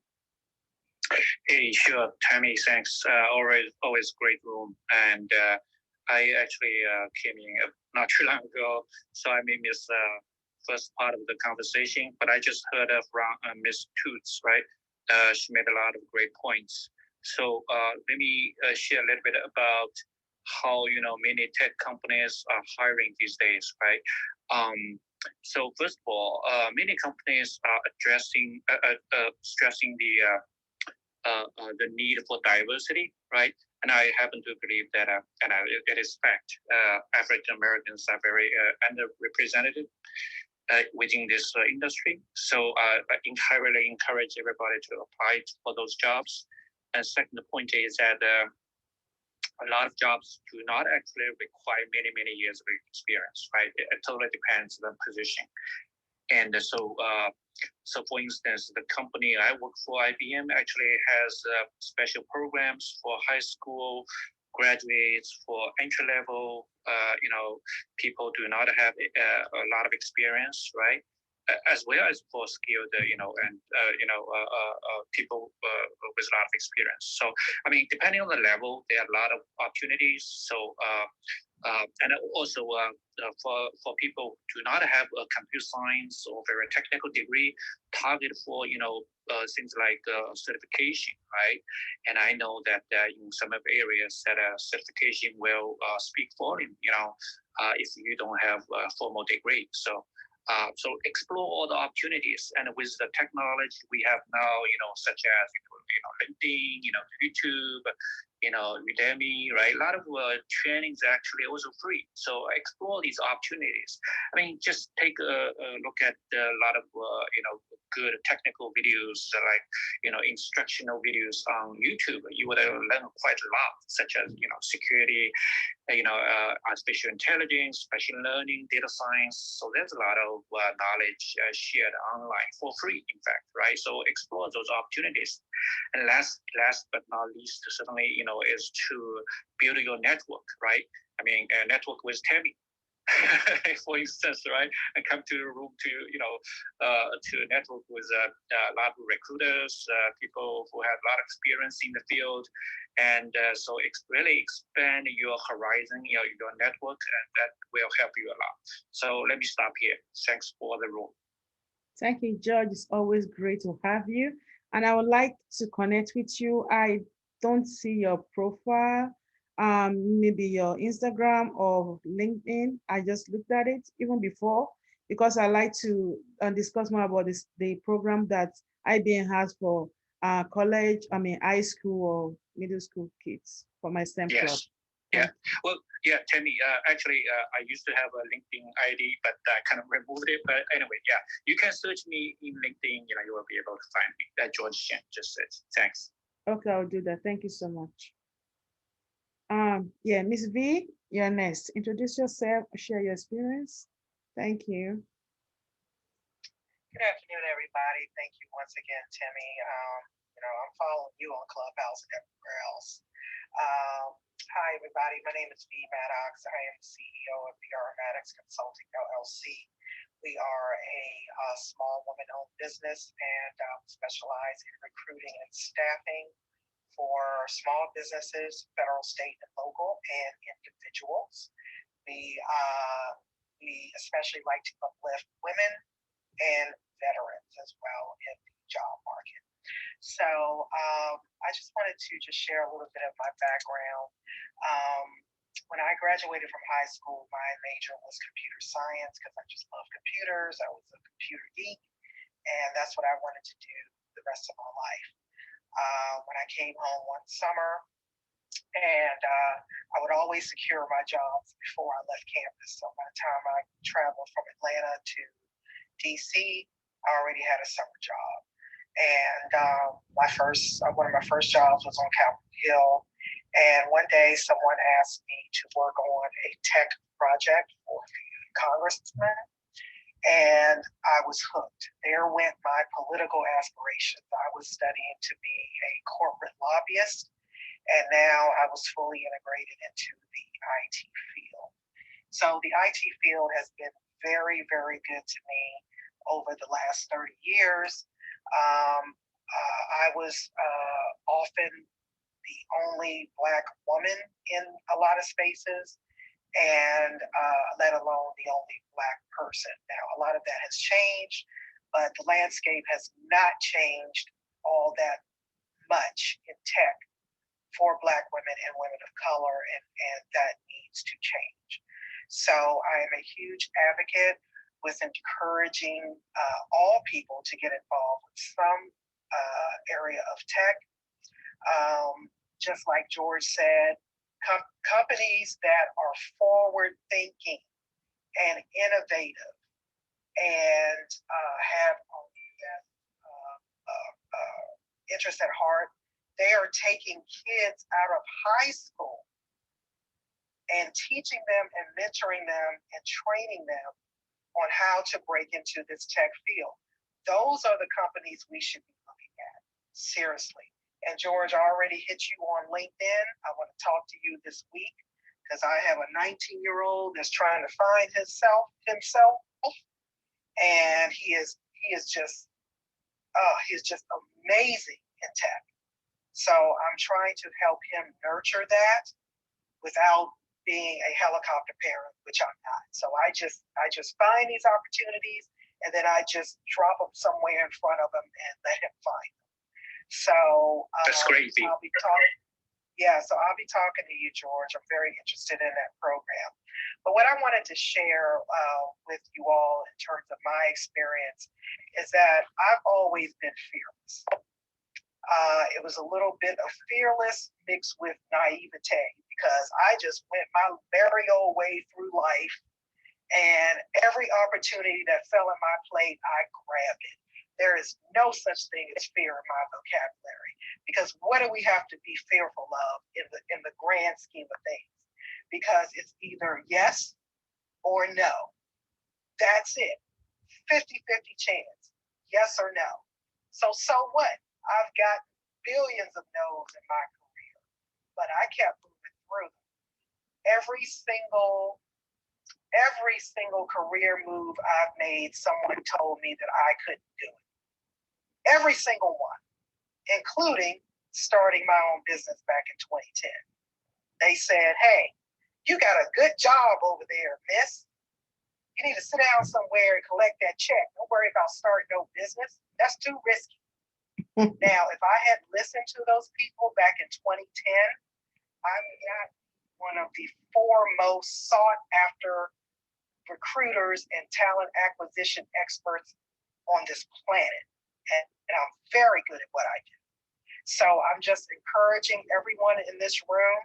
Hey, sure, Tammy, thanks. Always great room. And I actually came in not too long ago, so I may miss first part of the conversation, but I just heard from Miss Toots, right? She made a lot of great points. So let me share a little bit about how, you know, many tech companies are hiring these days, right? So first of all, many companies are stressing the need for diversity, right? And I happen to believe that, and it is fact, African Americans are very underrepresented within this industry. So I entirely encourage everybody to apply for those jobs. And second point is that a lot of jobs do not actually require many years of experience, right? It totally depends on the position. And so for instance, the company I work for, IBM, actually has special programs for high school graduates, for entry level, you know, people do not have a lot of experience, right? as well as for skilled, and people with a lot of experience. So, I mean, depending on the level, there are a lot of opportunities. So, and also for people who do not have a computer science or very technical degree, target for things like certification, right? And I know that in some of areas that certification will speak for you, if you don't have a formal degree. So explore all the opportunities, and with the technology we have now, such as LinkedIn, YouTube, Udemy, right? A lot of trainings actually also free. So explore these opportunities. I mean, just take a look at a lot of good technical videos, like instructional videos on YouTube. You would learn quite a lot, such as security, artificial intelligence, machine learning, data science. So there's a lot of knowledge shared online for free, in fact, right? So explore those opportunities. And last but not least, certainly, is to build your network, right? I mean, network with Tammy, for instance, right? And come to the room to network with a lot of recruiters, people who have a lot of experience in the field, and so really expand your horizon, your network, and that will help you a lot. So let me stop here. Thanks for the room. Thank you, George. It's always great to have you. And I would like to connect with you. I don't see your profile, maybe your Instagram or LinkedIn. I just looked at it even before, because I like to discuss more about the program that IBM has for high school or middle school kids for my STEM club. Yes. Yeah. Well, yeah, Tammy, actually, I used to have a LinkedIn ID, but I kind of removed it. But anyway, yeah, you can search me in LinkedIn. You will be able to find me. That George Chen just said. Thanks. Okay, I'll do that. Thank you so much. Yeah, Miss V, you're next. Introduce yourself, share your experience. Thank you. Good afternoon, everybody. Thank you once again, Timmy. I'm following you on Clubhouse and everywhere else. Hi, everybody. My name is V. Maddox. I am the CEO of VR Maddox Consulting, LLC. We are a small woman-owned business and specialize in recruiting and staffing for small businesses, federal, state, and local, and individuals. We especially like to uplift women and veterans as well in the job market. So I just wanted to share a little bit of my background. When I graduated from high school, my major was computer science because I just love computers. I was a computer geek, and that's what I wanted to do the rest of my life. When I came home one summer, and I would always secure my jobs before I left campus. So by the time I traveled from Atlanta to DC, I already had a summer job. And one of my first jobs was on Capitol Hill. And one day someone asked me to work on a tech project for the congressman. And I was hooked. There went my political aspirations. I was studying to be a corporate lobbyist. And now I was fully integrated into the IT field. So the IT field has been very, very good to me over the last 30 years. I was often the only Black woman in a lot of spaces, and let alone the only Black person. Now, a lot of that has changed, but the landscape has not changed all that much in tech for Black women and women of color, and that needs to change. So I am a huge advocate with encouraging all people to get involved with some area of tech. Just like George said, companies that are forward thinking and innovative and have that interest at heart, they are taking kids out of high school and teaching them and mentoring them and training them on how to break into this tech field. Those are the companies we should be looking at, seriously. And George, I already hit you on LinkedIn. I want to talk to you this week because I have a 19-year-old that's trying to find himself, and he is just amazing in tech. So I'm trying to help him nurture that without being a helicopter parent, which I'm not. So I just find these opportunities, and then I just drop them somewhere in front of him and let him find them. So That's great. I'll be talking to you, George. I'm very interested in that program. But what I wanted to share with you all in terms of my experience is that I've always been fearless. It was a little bit of fearless mixed with naivete, because I just went my very old way through life, and every opportunity that fell in my plate, I grabbed it. There is no such thing as fear in my vocabulary, because what do we have to be fearful of in the grand scheme of things? Because it's either yes or no. That's it. 50-50 chance, yes or no. So what? I've got billions of no's in my career, but I kept moving through them. Every single career move I've made, someone told me that I couldn't do it. Every single one, including starting my own business back in 2010. They said, "Hey, you got a good job over there, miss. You need to sit down somewhere and collect that check. Don't worry about starting no business. That's too risky." Now, if I had listened to those people back in 2010, I got one of the foremost sought after recruiters and talent acquisition experts on this planet. And I'm very good at what I do. So I'm just encouraging everyone in this room,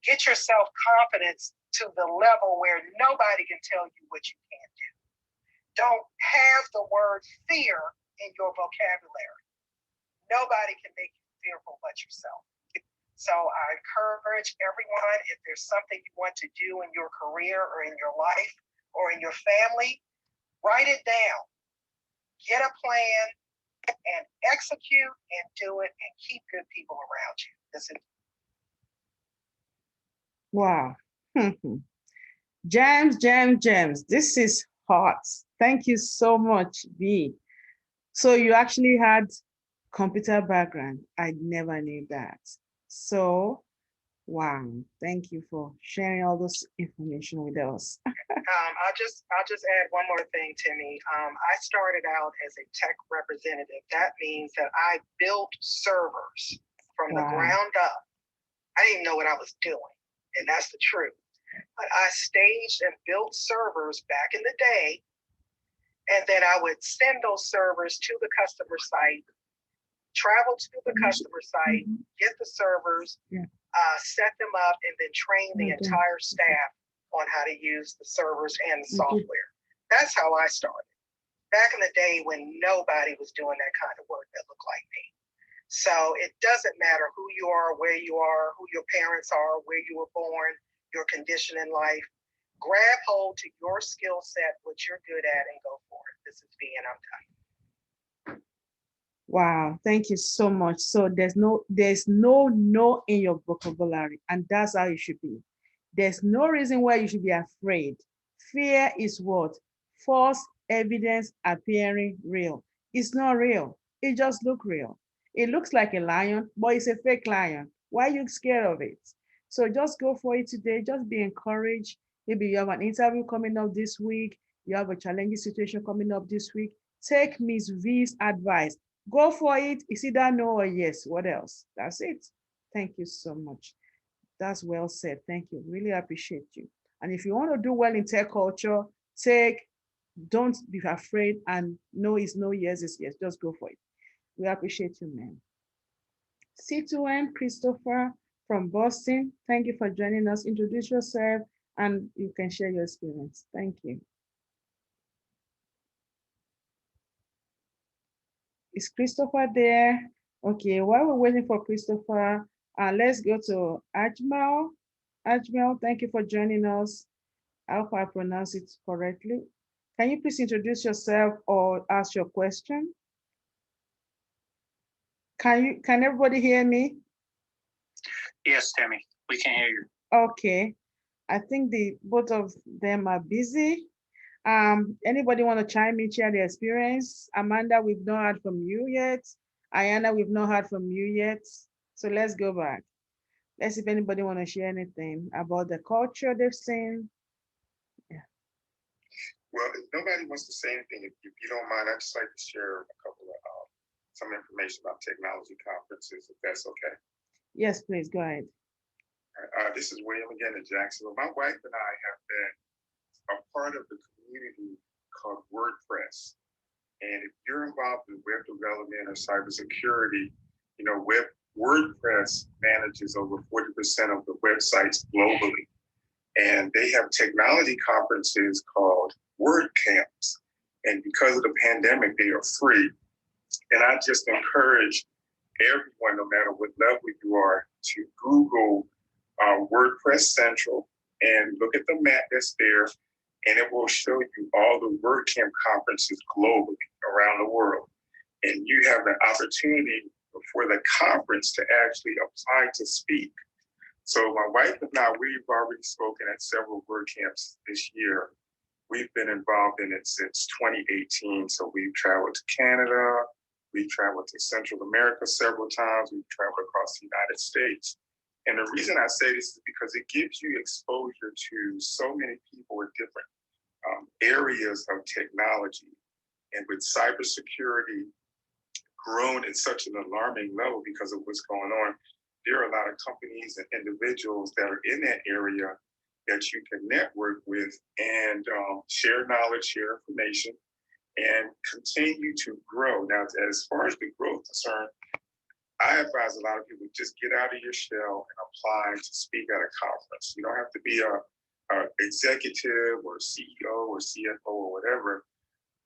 get your self-confidence to the level where nobody can tell you what you can't do. Don't have the word fear in your vocabulary. Nobody can make you fearful but yourself. So I encourage everyone, if there's something you want to do in your career or in your life or in your family, write it down. Get a plan and execute and do it, and keep good people around you. This is Wow. Gems. This is hot. Thank you so much, V. So you actually had computer background. I never knew that. So, wow. Thank you for sharing all this information with us. I'll just add one more thing, Timmy. I started out as a tech representative. That means that I built servers from the ground up. I didn't know what I was doing, and that's the truth. But I staged and built servers back in the day, and then I would send those servers to the customer site, travel to the customer site, get the servers, set them up, and then train the entire staff on how to use the servers and the software. That's how I started. Back in the day when nobody was doing that kind of work that looked like me. So it doesn't matter who you are, where you are, who your parents are, where you were born, your condition in life. Grab hold to your skill set, what you're good at, and go for it. This is V, and I'm done. Wow, thank you so much. So there's no in your vocabulary, and that's how it should be. There's no reason why you should be afraid. Fear is what? False evidence appearing real. It's not real. It just looks real. It looks like a lion, but it's a fake lion. Why are you scared of it? So just go for it today. Just be encouraged. Maybe you have an interview coming up this week. You have a challenging situation coming up this week. Take Ms. V's advice. Go for it. It's either no or yes. What else? That's it. Thank you so much. That's well said. Thank you. Really appreciate you. And if you want to do well in tech culture, don't be afraid, and no is no, yes is yes. Just go for it. We appreciate you, man. C2M Christopher from Boston. Thank you for joining us. Introduce yourself and you can share your experience. Thank you. Is Christopher there? Okay, while we're waiting for Christopher, let's go to Ajmal. Ajmal, thank you for joining us. I hope I pronounce it correctly. Can you please introduce yourself or ask your question? Can everybody hear me? Yes, Tammy, we can hear you. Okay. I think both of them are busy. Anybody want to chime in, share the experience? Amanda, we've not heard from you yet. Ayana, we've not heard from you yet. So let's go back. Let's see if anybody want to share anything about the culture they've seen. Yeah. Well, if nobody wants to say anything, if you don't mind, I'd just like to share a couple of some information about technology conferences, if that's okay. Yes, please go ahead. This is William again in Jacksonville. My wife and I have been a part of the community called WordPress. And if you're involved in web development or cybersecurity, you know, WordPress manages over 40% of the websites globally. And they have technology conferences called WordCamps. And because of the pandemic, they are free. And I just encourage everyone, no matter what level you are, to Google WordPress Central and look at the map that's there, and it will show you all the WordCamp conferences globally around the world. And you have the opportunity for the conference to actually apply to speak. So my wife and I, we've already spoken at several WordCamps this year. We've been involved in it since 2018. So we've traveled to Canada, we've traveled to Central America several times, we've traveled across the United States. And the reason I say this is because it gives you exposure to so many people in different areas of technology. And with cybersecurity grown at such an alarming level because of what's going on, there are a lot of companies and individuals that are in that area that you can network with and share knowledge, share information, and continue to grow. Now, as far as the growth concerned, I advise a lot of people just get out of your shell and apply to speak at a conference. You don't have to be a executive or CEO or CFO or whatever,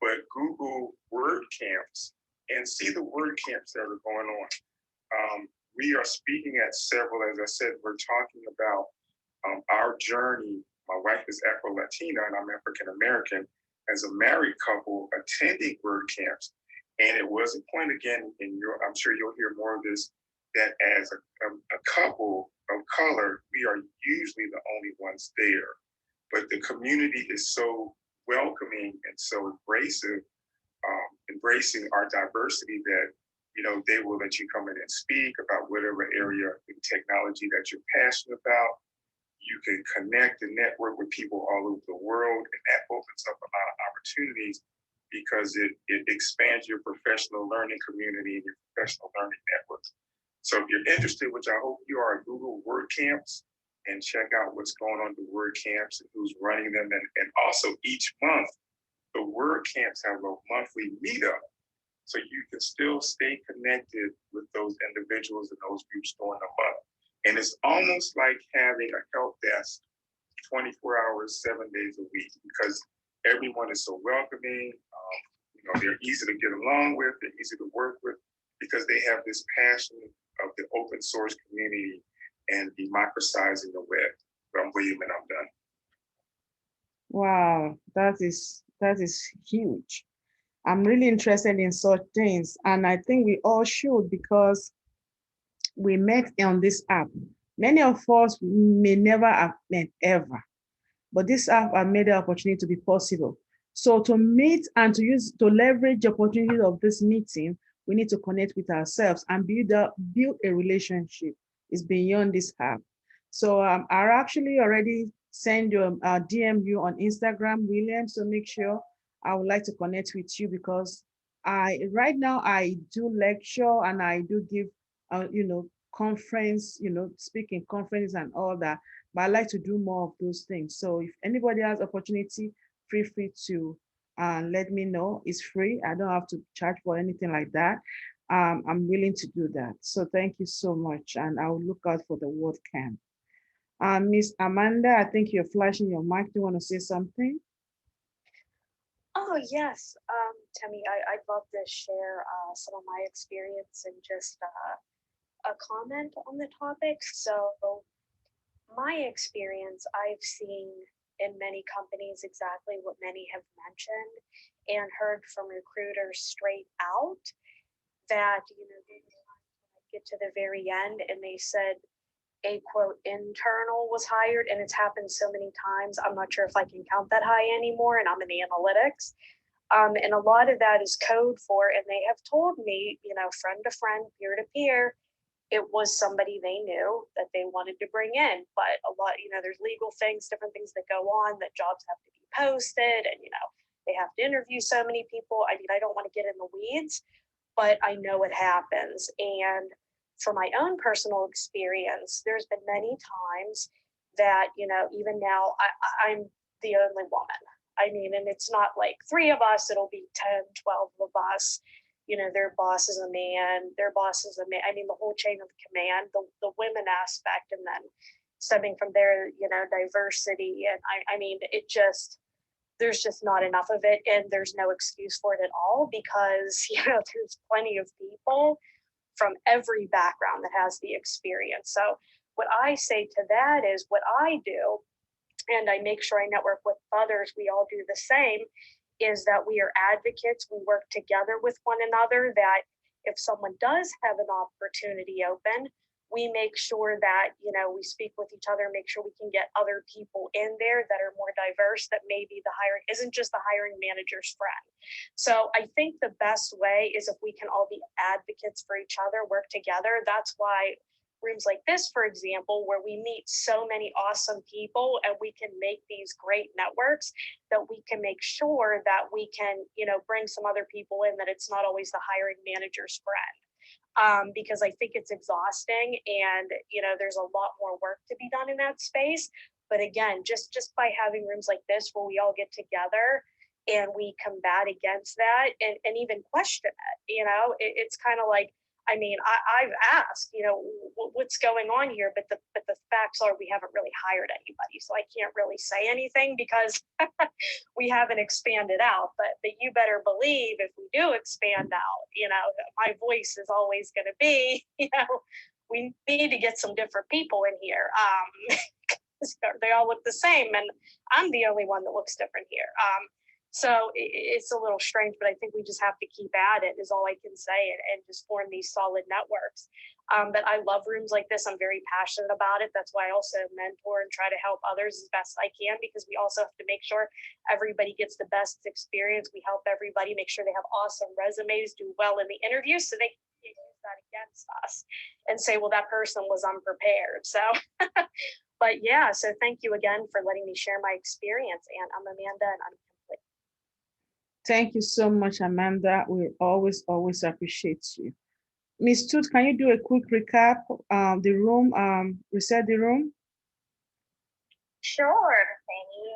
but Google WordCamps and see the WordCamps that are going on. We are speaking at several, as I said, we're talking about our journey. My wife is Afro-Latina and I'm African-American, as a married couple attending WordCamps. And it was a point again, I'm sure you'll hear more of this, that as a couple of color, we are usually the only ones there. But the community is so welcoming and so embracing our diversity that, you know, they will let you come in and speak about whatever area in technology that you're passionate about. You can connect and network with people all over the world, and that opens up a lot of opportunities because it expands your professional learning community and your professional learning network. So if you're interested, which I hope you are, Google WordCamps and check out what's going on at the WordCamps and who's running them. And also each month, the WordCamps have a monthly meetup. So you can still stay connected with those individuals and those groups during the month. And it's almost like having a help desk 24 hours, 7 days a week, because everyone is so welcoming. You know, they're easy to get along with, they're easy to work with, because they have this passion of the open source community and democratizing the web. So I'm William and I'm done. Wow, that is huge. I'm really interested in such things, and I think we all should, because we met on this app. Many of us may never have met ever, but this app has made the opportunity to be possible. So to meet and to leverage the opportunity of this meeting, we need to connect with ourselves and build a relationship. It's beyond this app. So I actually already send you DM you on Instagram, William. So make sure, I would like to connect with you, because right now I do lecture and I do give conference, speaking conference and all that, but I like to do more of those things. So if anybody has opportunity, feel free to let me know. It's free. I don't have to charge for anything like that. I'm willing to do that. So thank you so much. And I will look out for the WordCamp. Miss Amanda, I think you're flashing your mic. Do you want to say something? Oh, yes. Temi, I'd love to share some of my experience and just a comment on the topic. So my experience, I've seen in many companies exactly what many have mentioned and heard from recruiters straight out, that, they get to the very end and they said, a quote internal was hired, and it's happened so many times. I'm not sure if I can count that high anymore, and I'm in analytics. And a lot of that is code for, and they have told me, friend to friend, peer to peer, it was somebody they knew that they wanted to bring in. But a lot, there's legal things, different things that go on, that jobs have to be posted, and, they have to interview so many people. I mean, I don't want to get in the weeds, but I know it happens. And from my own personal experience, there's been many times that, even now I'm the only woman. I mean, and it's not like 3 of us, it'll be 10, 12 of us. Their boss is a man, their boss is a man. I mean, the whole chain of command, the women aspect, and then stemming from there, diversity. And I mean, there's just not enough of it, and there's no excuse for it at all, because, there's plenty of people from every background that has the experience. So what I say to that is, what I do, and I make sure I network with others, we all do the same, is that we are advocates. We work together with one another, that if someone does have an opportunity open, we make sure that, we speak with each other, make sure we can get other people in there that are more diverse, that maybe the hiring isn't just the hiring manager's friend. So I think the best way is if we can all be advocates for each other, work together. That's why rooms like this, for example, where we meet so many awesome people and we can make these great networks, that we can make sure that we can, bring some other people in, that it's not always the hiring manager's friend. Because I think it's exhausting, and, there's a lot more work to be done in that space. But again, just by having rooms like this where we all get together and we combat against that, and even question it, it's kind of like, I mean, I've asked, what's going on here, but the facts are we haven't really hired anybody, so I can't really say anything, because we haven't expanded out. But you better believe, if we do expand out, my voice is always going to be, we need to get some different people in here. They all look the same, and I'm the only one that looks different here. So it's a little strange, but I think we just have to keep at it, is all I can say, and just form these solid networks. But I love rooms like this. I'm very passionate about it. That's why I also mentor and try to help others as best I can, because we also have to make sure everybody gets the best experience. We help everybody make sure they have awesome resumes, do well in the interview, so they can use that against us and say, well, that person was unprepared. So, but yeah, so thank you again for letting me share my experience. And I'm Amanda, and I'm complete. Thank you so much, Amanda. We always appreciate you. Ms. Toot, can you do a quick recap? The room, reset the room. Sure, Amy.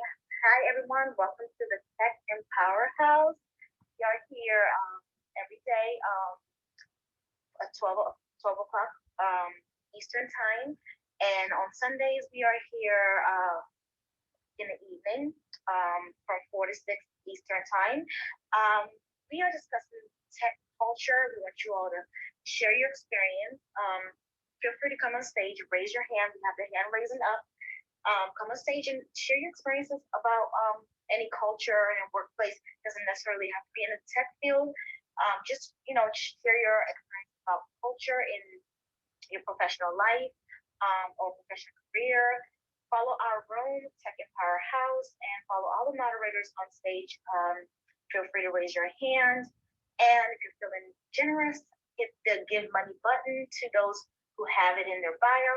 Hi, everyone. Welcome to the Tech and Power House. We are here every day at 12 o'clock Eastern Time. And on Sundays, we are here in the evening from 4 to 6 Eastern Time. We are discussing tech culture. We want you all to share your experience. Feel free to come on stage, raise your hand. We have the hand raising up. Come on stage and share your experiences about any culture in a workplace. Doesn't necessarily have to be in the tech field. Just share your experience about culture in your professional life or professional career. Follow our room, Tech and Power House, and follow all the moderators on stage. Feel free to raise your hand. And if you're feeling generous, hit the give money button to those who have it in their bio.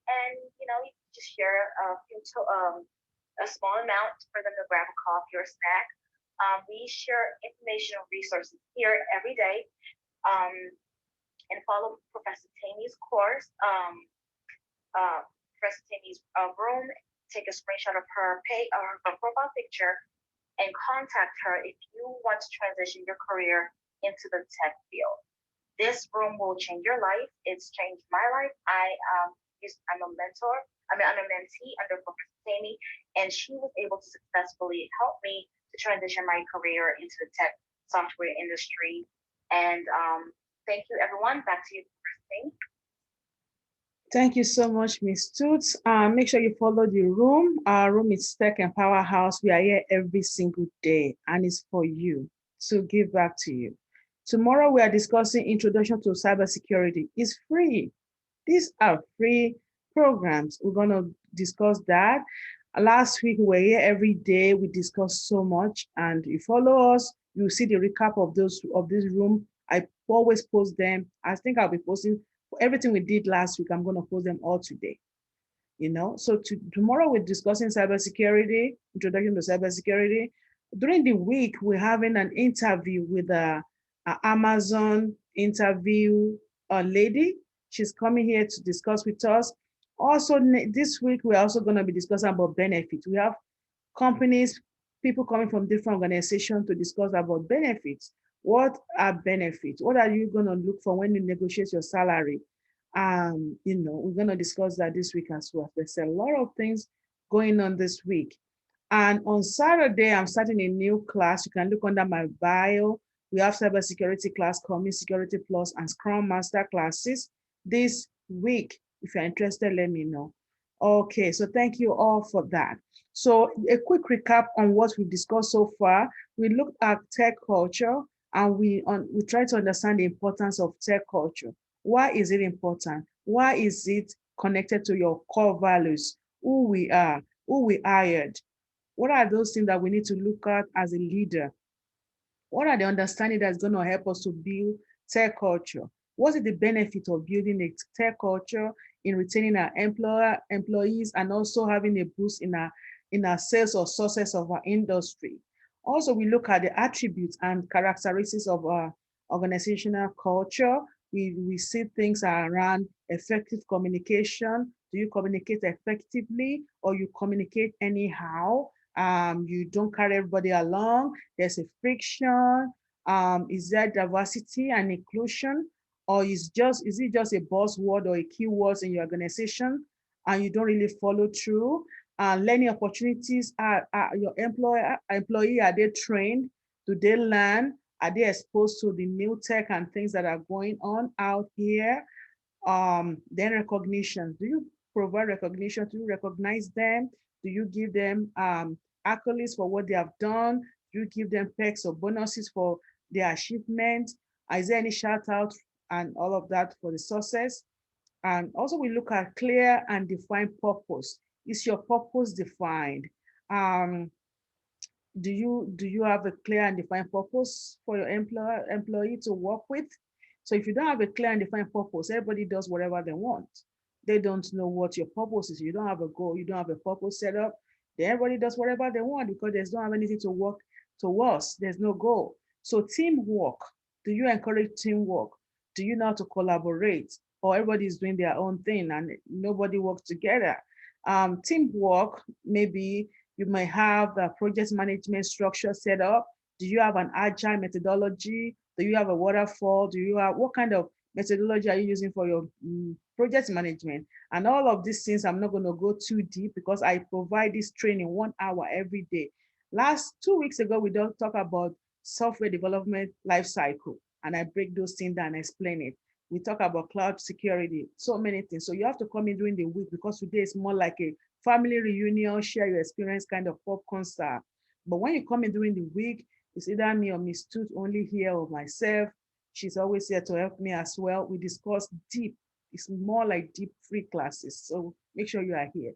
And, you can just share a small amount for them to grab a coffee or a snack. We share informational resources here every day. And follow Professor Taney's course. Professor Tammy's room, take a screenshot of her profile picture, and contact her if you want to transition your career into the tech field. This room will change your life. It's changed my life. I'm a mentor. I'm a mentee under Professor Tammy, and she was able to successfully help me to transition my career into the tech software industry. And thank you, everyone. Back to you, Professor Tammy. Thank you so much, Ms. Toots. Make sure you follow the room. Our room is Tech and Powerhouse. We are here every single day, and it's for you to give back to you. Tomorrow, we are discussing Introduction to Cybersecurity. It's free. These are free programs. We're going to discuss that. Last week, we were here every day. We discussed so much. And if you follow us, you'll see the recap of those of this room. I always post them. I think I'll be posting everything we did last week. I'm going to post them all today. So tomorrow we're discussing cybersecurity, introduction to cybersecurity. During the week, we're having an interview with a Amazon interview lady. She's coming here to discuss with us. Also, this week, we're also going to be discussing about benefits. We have companies, people coming from different organizations to discuss about benefits. What are benefits? What are you going to look for when you negotiate your salary? We're going to discuss that this week as well. There's a lot of things going on this week. And on Saturday, I'm starting a new class. You can look under my bio. We have cybersecurity class, Community Security Plus, and Scrum Master classes this week. If you're interested, let me know. Okay, so thank you all for that. So a quick recap on what we've discussed so far. We looked at tech culture, and we try to understand the importance of tech culture. Why is it important? Why is it connected to your core values? Who we are, who we hired. What are those things that we need to look at as a leader? What are the understanding that's going to help us to build tech culture? What is the benefit of building a tech culture in retaining our employees and also having a boost in our sales or success of our industry? Also, we look at the attributes and characteristics of our organizational culture. We see things around effective communication. Do you communicate effectively or you communicate anyhow? You don't carry everybody along. There's a friction. Is there diversity and inclusion? Or is it just a buzzword or a keyword in your organization and you don't really follow through? Learning opportunities, are your employee, are they trained? Do they learn? Are they exposed to the new tech and things that are going on out here? Then recognition. Do you provide recognition? Do you recognize them? Do you give them accolades for what they have done? Do you give them perks or bonuses for their achievement? Is there any shout out and all of that for the success? And also we look at clear and defined purpose. Is your purpose defined? Do you have a clear and defined purpose for your employee to work with? So if you don't have a clear and defined purpose, everybody does whatever they want. They don't know what your purpose is. You don't have a goal. You don't have a purpose set up. Then everybody does whatever they want because they don't have anything to work towards. There's no goal. So teamwork. Do you encourage teamwork? Do you know how to collaborate? Or everybody is doing their own thing and nobody works together? Teamwork, maybe you might have the project management structure set up. Do you have an agile methodology? Do you have a waterfall? What kind of methodology are you using for your project management? And all of these things, I'm not going to go too deep because I provide this training 1 hour every day. 2 weeks ago, we don't talk about software development life cycle, and I break those things down and explain it. We talk about cloud security, so many things. So you have to come in during the week because today is more like a family reunion, share your experience kind of popcorn style. But when you come in during the week, it's either me or Miss Tooth only here or myself. She's always here to help me as well. We discuss deep. It's more like deep free classes. So make sure you are here.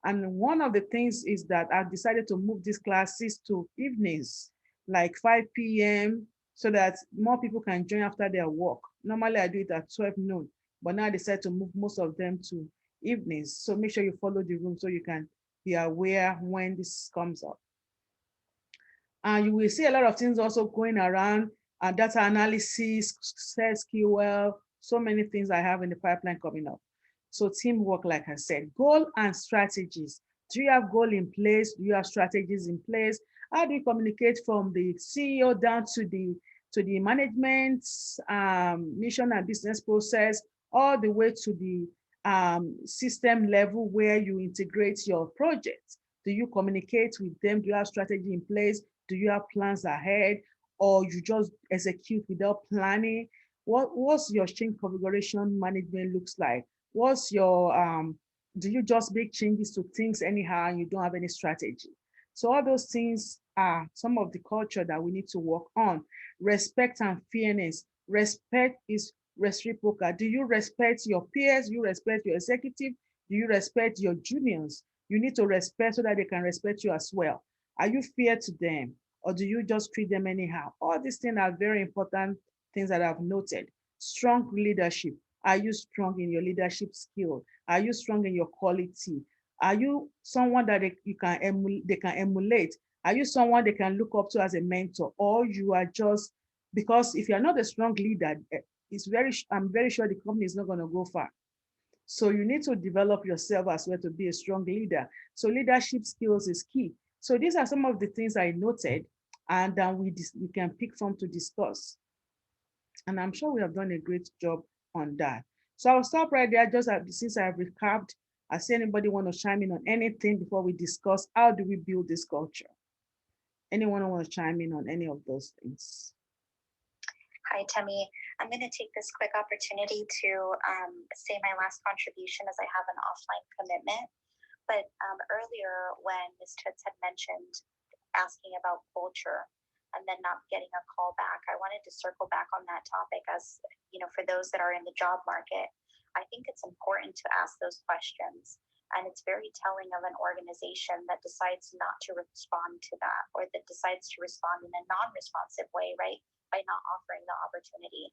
And one of the things is that I've decided to move these classes to evenings, like 5 p.m., so that more people can join after their work. Normally I do it at 12 noon, but now I decided to move most of them to evenings. So make sure you follow the room so you can be aware when this comes up. And you will see a lot of things also going around, data analysis, SQL, so many things I have in the pipeline coming up. So teamwork, like I said, goal and strategies. Do you have goal in place? Do you have strategies in place? How do you communicate from the CEO down to the management, mission and business process, all the way to the system level where you integrate your projects? Do you communicate with them? Do you have strategy in place? Do you have plans ahead? Or you just execute without planning? What's your change configuration management looks like? What's your, do you just make changes to things anyhow and you don't have any strategy? So all those things are some of the culture that we need to work on. Respect and fairness. Respect is reciprocal. Do you respect your peers? Do you respect your executive? Do you respect your juniors? You need to respect so that they can respect you as well. Are you fair to them, or do you just treat them anyhow? All these things are very important things that I've noted. Strong leadership. Are you strong in your leadership skill? Are you strong in your quality? Are you someone that they can emulate? Are you someone they can look up to as a mentor, or you are just, because if you're not a strong leader, I'm very sure the company is not going to go far. So you need to develop yourself as well to be a strong leader. So leadership skills is key. So these are some of the things I noted, and we can pick from to discuss. And I'm sure we have done a great job on that. So I'll stop right there. Since I've recapped, I see anybody want to chime in on anything before we discuss how do we build this culture? Anyone want to chime in on any of those things? Hi, Temi. I'm going to take this quick opportunity to say my last contribution as I have an offline commitment. But earlier, when Ms. Toots had mentioned asking about culture and then not getting a call back, I wanted to circle back on that topic as, you know, for those that are in the job market, I think it's important to ask those questions. And it's very telling of an organization that decides not to respond to that, or that decides to respond in a non-responsive way, right? By not offering the opportunity.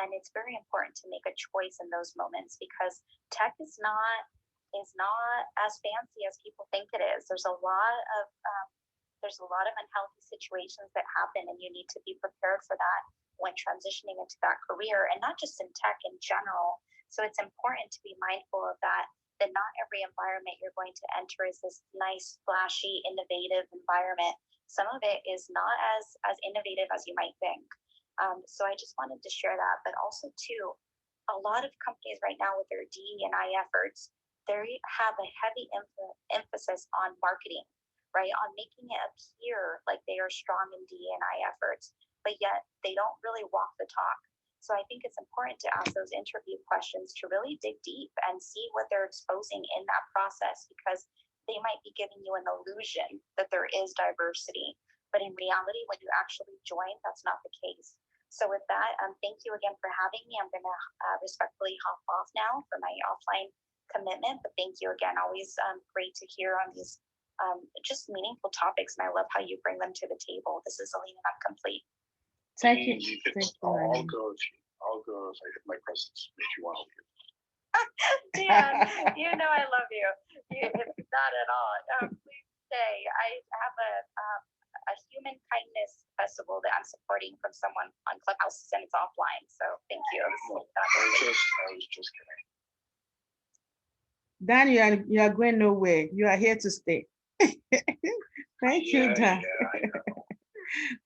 And it's very important to make a choice in those moments, because tech is not as fancy as people think it is. There's a lot of unhealthy situations that happen, and you need to be prepared for that when transitioning into that career, and not just in tech in general. So it's important to be mindful of that not every environment you're going to enter is this nice, flashy, innovative environment. Some of it is not as innovative as you might think. So I just wanted to share that. But also, too, a lot of companies right now with their DE&I efforts, they have a heavy emphasis on marketing, right? On making it appear like they are strong in DE&I efforts, but yet they don't really walk the talk. So I think it's important to ask those interview questions to really dig deep and see what they're exposing in that process, because they might be giving you an illusion that there is diversity. But in reality, when you actually join, that's not the case. So with that, thank you again for having me. I'm going to respectfully hop off now for my offline commitment. But thank you again. Always great to hear on these just meaningful topics. And I love how you bring them to the table. This is Alina, I'm complete. Thank you. I'll go if I hit my presence if you want to leave. Dan, you know I love you. Not at all. Please stay. I have a human kindness festival that I'm supporting from someone on Clubhouse, and it's offline. So thank you. I was just kidding. Dan, you are going nowhere. You are here to stay. Thank you, Dan.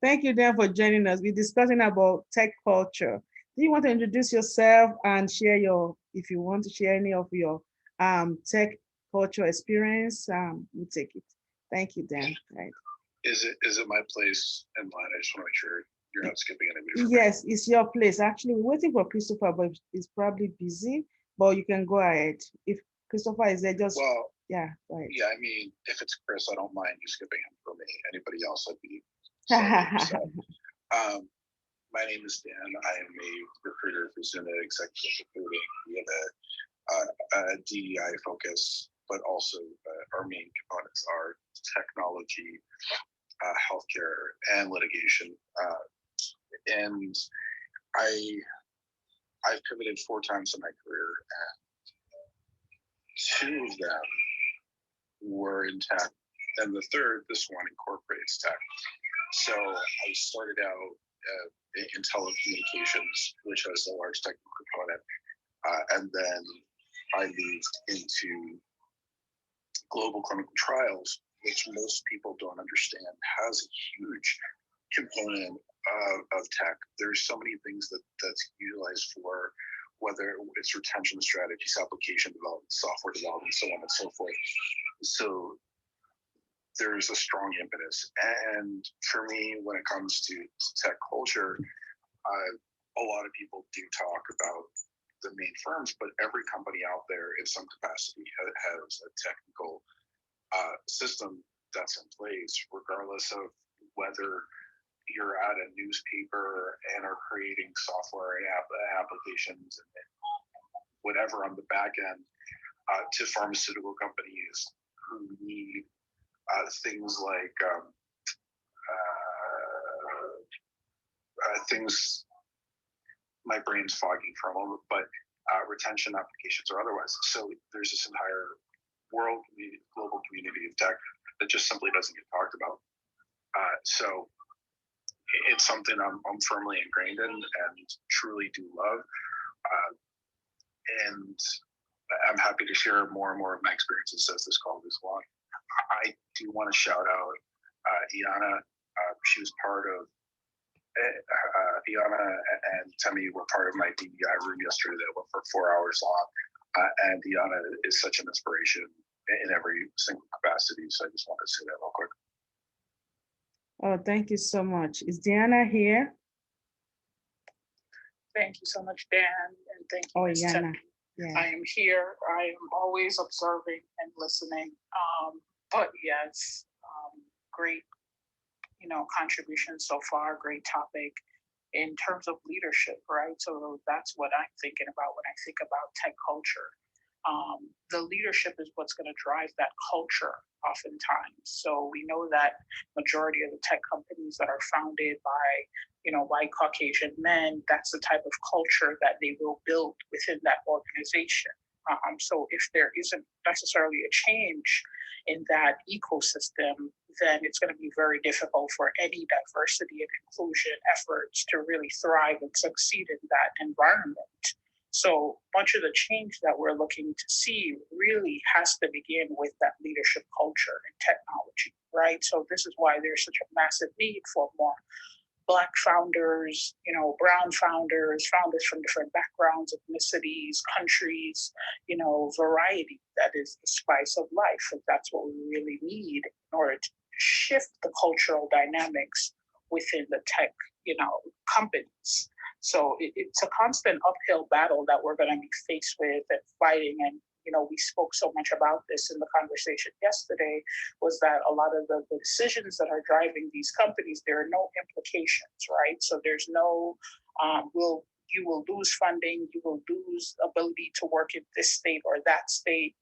Thank you, Dan, for joining us. We're discussing about tech culture. Do you want to introduce yourself and share if you want to share any of your tech culture experience, we'll take it. Thank you, Dan. Right. Is it my place in line? I just want to make sure you're not skipping anybody. Yes, it's your place. Actually, we're waiting for Christopher, but he's probably busy. But you can go ahead. If Christopher is there, just yeah, go ahead. Yeah, I mean, if it's Chris, I don't mind you skipping him for me. Anybody else, I'd be so upset. My name is Dan. I am a recruiter for Zuna Executive Recruiting. We have a DEI focus, but also our main components are technology, healthcare, and litigation. And I've pivoted 4 times in my career, and 2 of them were in tech, and the third, this one, incorporates tech. So I started out in telecommunications, which has a large technical component, and then I moved into global clinical trials, which most people don't understand has a huge component of tech. There's so many things that's utilized for, whether it's retention strategies, application development, software development, so on and so forth. So there's a strong impetus. And for me, when it comes to tech culture, a lot of people do talk about the main firms, but every company out there in some capacity has a technical system that's in place, regardless of whether you're at a newspaper and are creating software and applications and whatever on the back end. to pharmaceutical companies who need things like things. My brain's foggy for a moment, but retention applications or otherwise. So there's this entire world, global community of tech that just simply doesn't get talked about. So it's something I'm firmly ingrained in and truly do love. And I'm happy to share more and more of my experiences as this call goes along. I do want to shout out Iana. She was part of Iana and Temi were part of my DEI room yesterday that went for 4 hours long. And Iana is such an inspiration in every single capacity. So I just wanted to say that real quick. Oh, thank you so much. Is Diana here? Thank you so much, Dan, and thank you, Oh, Ms. Yana. Temi. Yeah. I am here. I am always observing and listening. But yes, great, contribution so far. Great topic in terms of leadership, right? So that's what I'm thinking about when I think about tech culture. The leadership is what's going to drive that culture oftentimes. So we know that majority of the tech companies that are founded by white Caucasian men, that's the type of culture that they will build within that organization. So if there isn't necessarily a change in that ecosystem, then it's going to be very difficult for any diversity and inclusion efforts to really thrive and succeed in that environment. So much of the change that we're looking to see really has to begin with that leadership culture and technology, right? So this is why there's such a massive need for more Black founders, brown founders, founders from different backgrounds, ethnicities, countries, variety. That is the spice of life. And that's what we really need in order to shift the cultural dynamics within the tech, companies. So it's a constant uphill battle that we're going to be faced with and fighting. And, we spoke so much about this in the conversation yesterday, was that a lot of the decisions that are driving these companies, there are no implications, right? So there's no, you will lose funding, you will lose ability to work in this state or that state.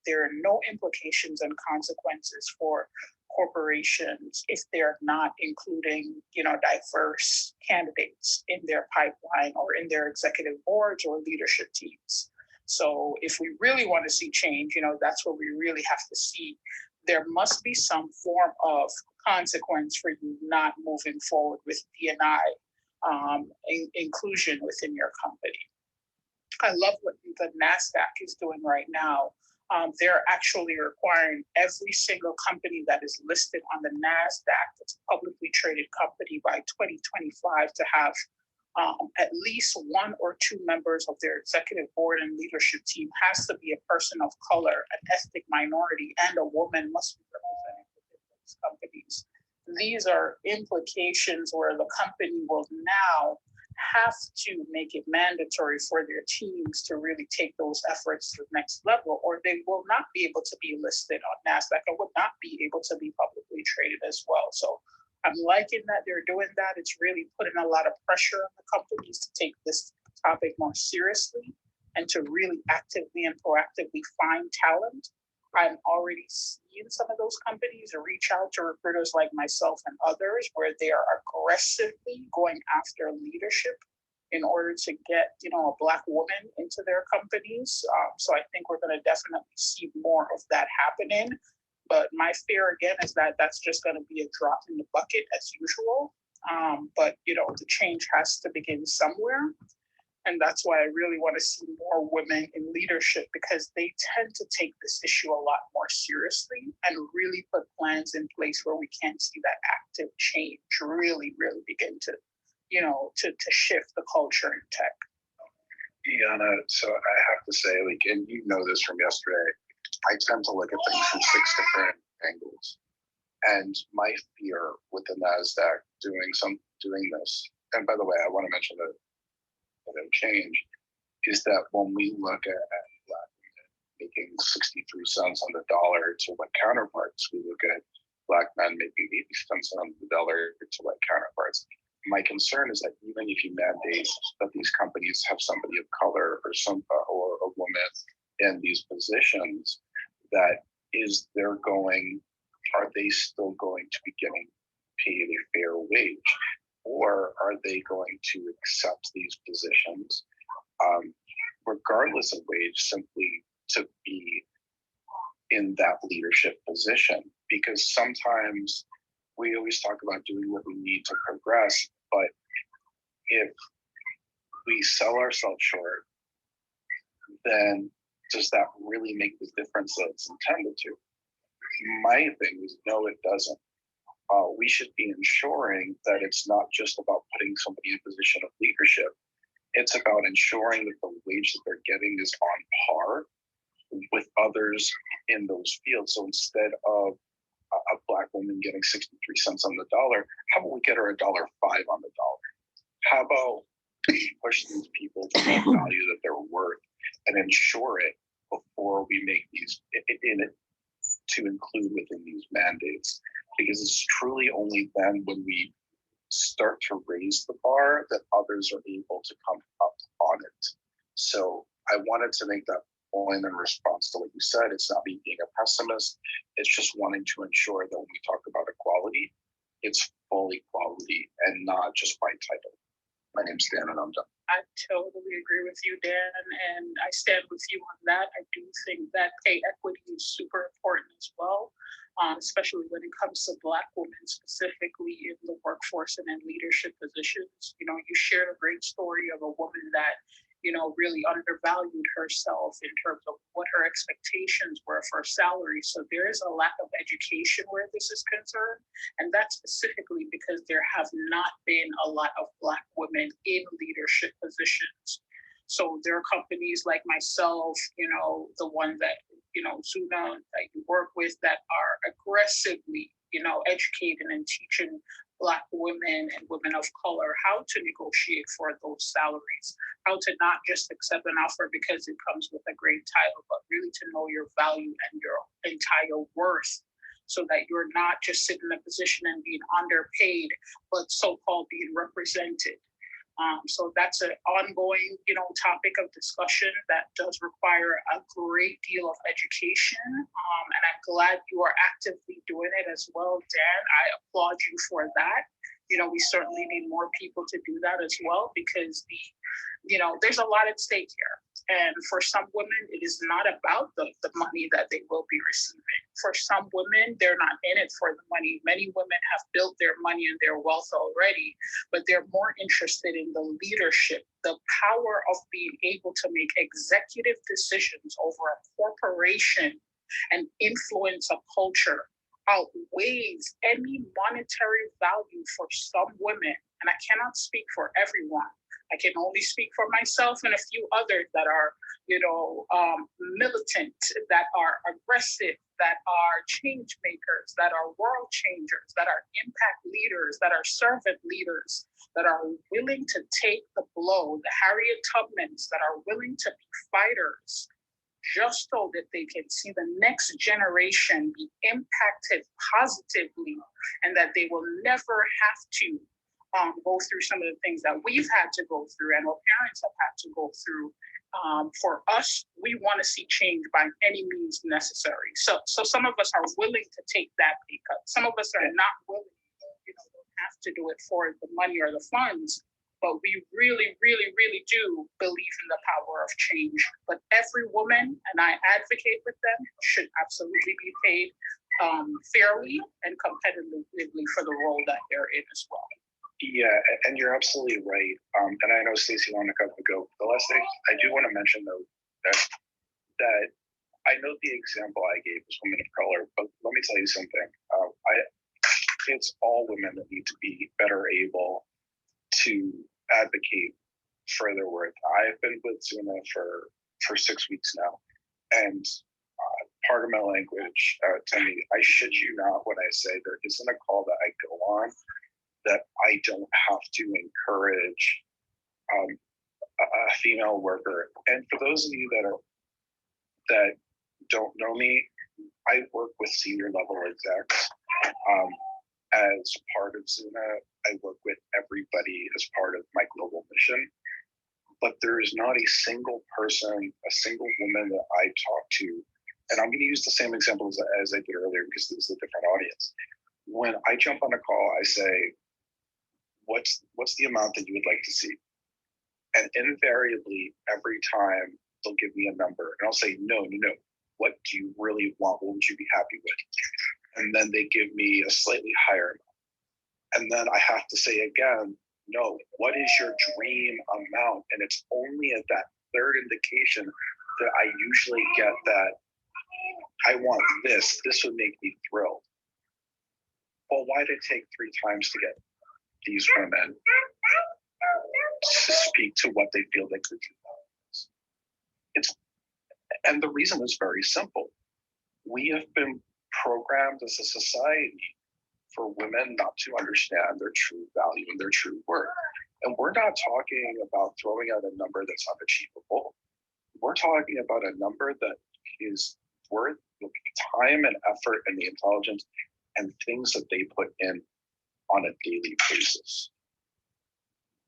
There are no implications and consequences for corporations if they're not including, diverse candidates in their pipeline or in their executive boards or leadership teams. So if we really want to see change, that's what we really have to see. There must be some form of consequence for you not moving forward with D&I inclusion within your company. I love what the NASDAQ is doing right now. They're actually requiring every single company that is listed on the NASDAQ, that's a publicly traded company, by 2025 to have at least one or two members of their executive board and leadership team has to be a person of color, an ethnic minority, and a woman must be represented within those companies. These are implications where the company will now have to make it mandatory for their teams to really take those efforts to the next level, or they will not be able to be listed on NASDAQ and would not be able to be publicly traded as well. So I'm liking that they're doing that. It's really putting a lot of pressure on the companies to take this topic more seriously and to really actively and proactively find talent. I'm already seeing some of those companies reach out to recruiters like myself and others where they are aggressively going after leadership in order to get, a Black woman into their companies. So I think we're going to definitely see more of that happening. But my fear again is that that's just going to be a drop in the bucket as usual. But the change has to begin somewhere. And that's why I really want to see more women in leadership, because they tend to take this issue a lot more seriously and really put plans in place where we can see that active change really, really begin to, to shift the culture in tech. Iana, so I have to say, and you know this from yesterday, I tend to look at things from 6 different angles. And my fear with the NASDAQ doing this, and by the way, I want to mention that change, is that when we look at Black women making 63 cents on the dollar to white counterparts, we look at Black men making 80 cents on the dollar to white counterparts. My concern is that even if you mandate that these companies have somebody of color or a woman in these positions, are they still going to be getting paid a fair wage? Or are they going to accept these positions, regardless of wage, simply to be in that leadership position? Because sometimes we always talk about doing what we need to progress, but if we sell ourselves short, then does that really make the difference that it's intended to? My thing is, no, it doesn't. We should be ensuring that it's not just about putting somebody in a position of leadership. It's about ensuring that the wage that they're getting is on par with others in those fields. So instead of a Black woman getting 63 cents on the dollar, how about we get her $1.05 on the dollar? How about we push these people to the value that they're worth and ensure it before we make these to include within these mandates? Because it's truly only then when we start to raise the bar that others are able to come up on it. So I wanted to make that point in response to what you said. It's not me being a pessimist. It's just wanting to ensure that when we talk about equality, it's full equality and not just by title. My name's Dan and I'm done. I totally agree with you, Dan, and I stand with you on that. I do think that pay equity is super important as well, especially when it comes to Black women, specifically in the workforce and in leadership positions. You know, you shared a great story of a woman that, you know, really undervalued herself in terms of what her expectations were for salary. So there is a lack of education where this is concerned. And that's specifically because there have not been a lot of Black women in leadership positions. So there are companies like myself, you know, the one that, you know, Zuna, that you work with, that are aggressively, you know, educating and teaching Black women and women of color how to negotiate for those salaries, how to not just accept an offer because it comes with a great title, but really to know your value and your entire worth, so that you're not just sitting in a position and being underpaid, but so-called being represented. So that's an ongoing, you know, topic of discussion that does require a great deal of education. And I'm glad you are actively doing it as well, Dan. I applaud you for that. You know, we certainly need more people to do that as well, because there's a lot at stake here. And for some women, it is not about the money that they will be receiving. For some women, they're not in it for the money. Many women have built their money and their wealth already, but they're more interested in the leadership, the power of being able to make executive decisions over a corporation and influence a culture outweighs any monetary value for some women. And I cannot speak for everyone. I can only speak for myself and a few others that are, militant, that are aggressive, that are change makers, that are world changers, that are impact leaders, that are servant leaders, that are willing to take the blow, the Harriet Tubmans, that are willing to be fighters, just so that they can see the next generation be impacted positively, and that they will never have to go through some of the things that we've had to go through and our parents have had to go through. For us, we want to see change by any means necessary. So some of us are willing to take that pay cut. Some of us are not willing, don't have to do it for the money or the funds. But we really, really, really do believe in the power of change. But every woman, and I advocate with them, should absolutely be paid fairly and competitively for the role that they're in as well. Yeah, and you're absolutely right. And I know Stacey wanted to go. The last thing I do want to mention, though, that I know the example I gave was women of color, but let me tell you something. It's all women that need to be better able to advocate for their worth. I've been with Zuna for 6 weeks now, and part of my language, Timmy, I shit you not when I say there isn't a call that I go on that I don't have to encourage a female worker. And for those of you that don't know me, I work with senior level execs. As part of Zuna, I work with everybody as part of my global mission. but there is not a single person, a single woman that I talk to, and I'm going to use the same example as I did earlier because this is a different audience. When I jump on a call, I say, what's the amount that you would like to see? And invariably, every time they'll give me a number, and I'll say, no. What do you really want? What would you be happy with? And then they give me a slightly higher amount. And then I have to say again, no, what is your dream amount? And it's only at that third indication that I usually get that I want this. This would make me thrilled. Well, why did it take 3 times to get these women to speak to what they feel they could do? And the reason is very simple. We have been programmed as a society for women not to understand their true value and their true worth. And we're not talking about throwing out a number that's unachievable. We're talking about a number that is worth the time and effort and the intelligence and things that they put in on a daily basis.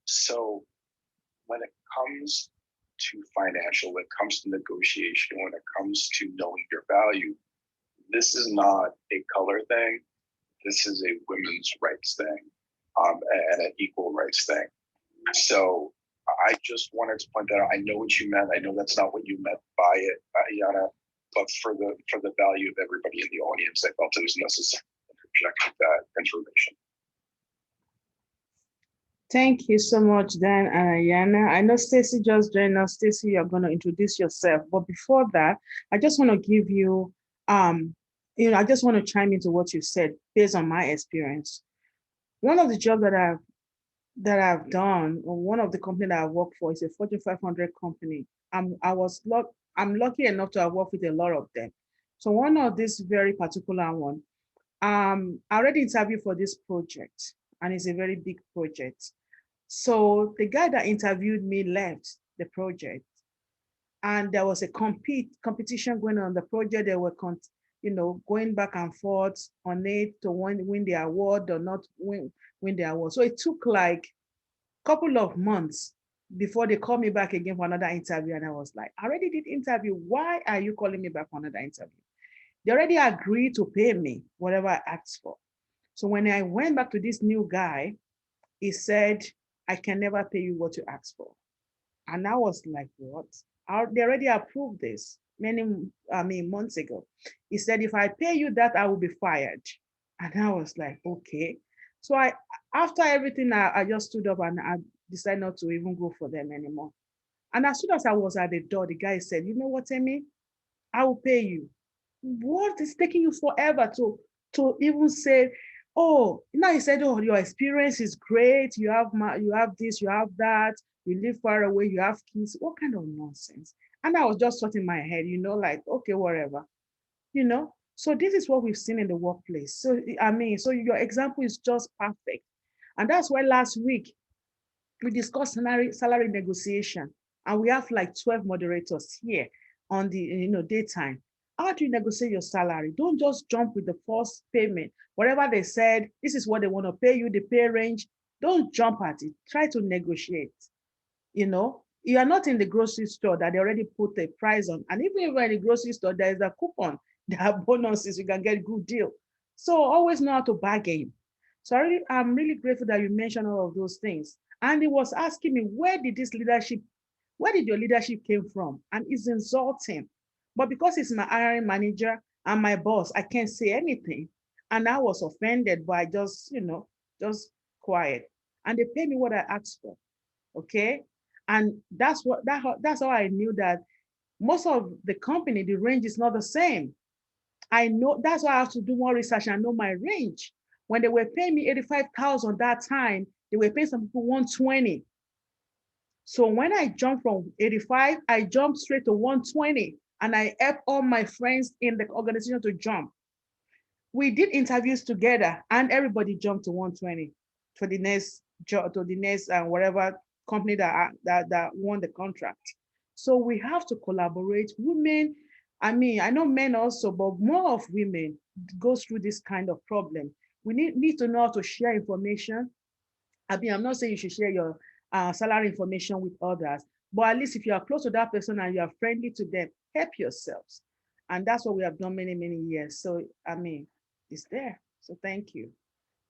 So when it comes to financial, when it comes to negotiation, when it comes to knowing your value, this is not a color thing. This is a women's rights thing, and an equal rights thing. So I just wanted to point that out. I know what you meant. I know that's not what you meant by it, Yana, but for the value of everybody in the audience, I felt it was necessary to interject that information. Thank you so much, Dan and Ayana. I know Stacy just joined us. Stacy, you're going to introduce yourself. But before that, I just want to give you, I just want to chime into what you said based on my experience. One of the jobs that I've done, or one of the companies that I work for is a Fortune 500 company. I'm lucky enough to have worked with a lot of them. So one of this very particular one, I already interviewed for this project, and it's a very big project. So the guy that interviewed me left the project, and there was a competition going on the project. They were going back and forth on it to win the award or not win the award. So it took like a couple of months before they called me back again for another interview. And I was like, I already did interview. Why are you calling me back for another interview? They already agreed to pay me whatever I asked for. So when I went back to this new guy, he said, I can never pay you what you asked for. And I was like, what? They already approved this many months ago. He said, if I pay you that, I will be fired. And I was like, okay. So after everything, I just stood up and I decided not to even go for them anymore. And as soon as I was at the door, the guy said, you know what, Amy? I will pay you. What is taking you forever to even say, oh, he said, oh, your experience is great. You have this, you have that. You live far away, you have kids. What kind of nonsense? And I was just thought in my head, like, okay, whatever, So this is what we've seen in the workplace. So, so your example is just perfect. And that's why last week we discussed salary negotiation, and we have like 12 moderators here on the daytime. How do you negotiate your salary? Don't just jump with the first payment. Whatever they said, this is what they want to pay you, the pay range. Don't jump at it. Try to negotiate. You are not in the grocery store that they already put a price on. And even if you're in the grocery store, there is a coupon, there are bonuses, you can get a good deal. So always know how to bargain. So I'm really grateful that you mentioned all of those things. And he was asking me, where did your leadership came from? And it's insulting. But because it's my hiring manager and my boss, I can't say anything. And I was offended, but I just quiet. And they paid me what I asked for. Okay. And that's how I knew that most of the company, the range is not the same. I know that's why I have to do more research and know my range. When they were paying me 85,000 that time, they were paying some people 120. So when I jumped from 85, I jumped straight to 120, and I helped all my friends in the organization to jump. We did interviews together, and everybody jumped to 120 for the next job, to the next whatever company that won the contract. So we have to collaborate. Women, I know men also, but more of women go through this kind of problem. We need to know how to share information. I'm not saying you should share your salary information with others. But at least if you are close to that person and you are friendly to them, help yourselves. And that's what we have done many, many years. So, I mean, it's there. So thank you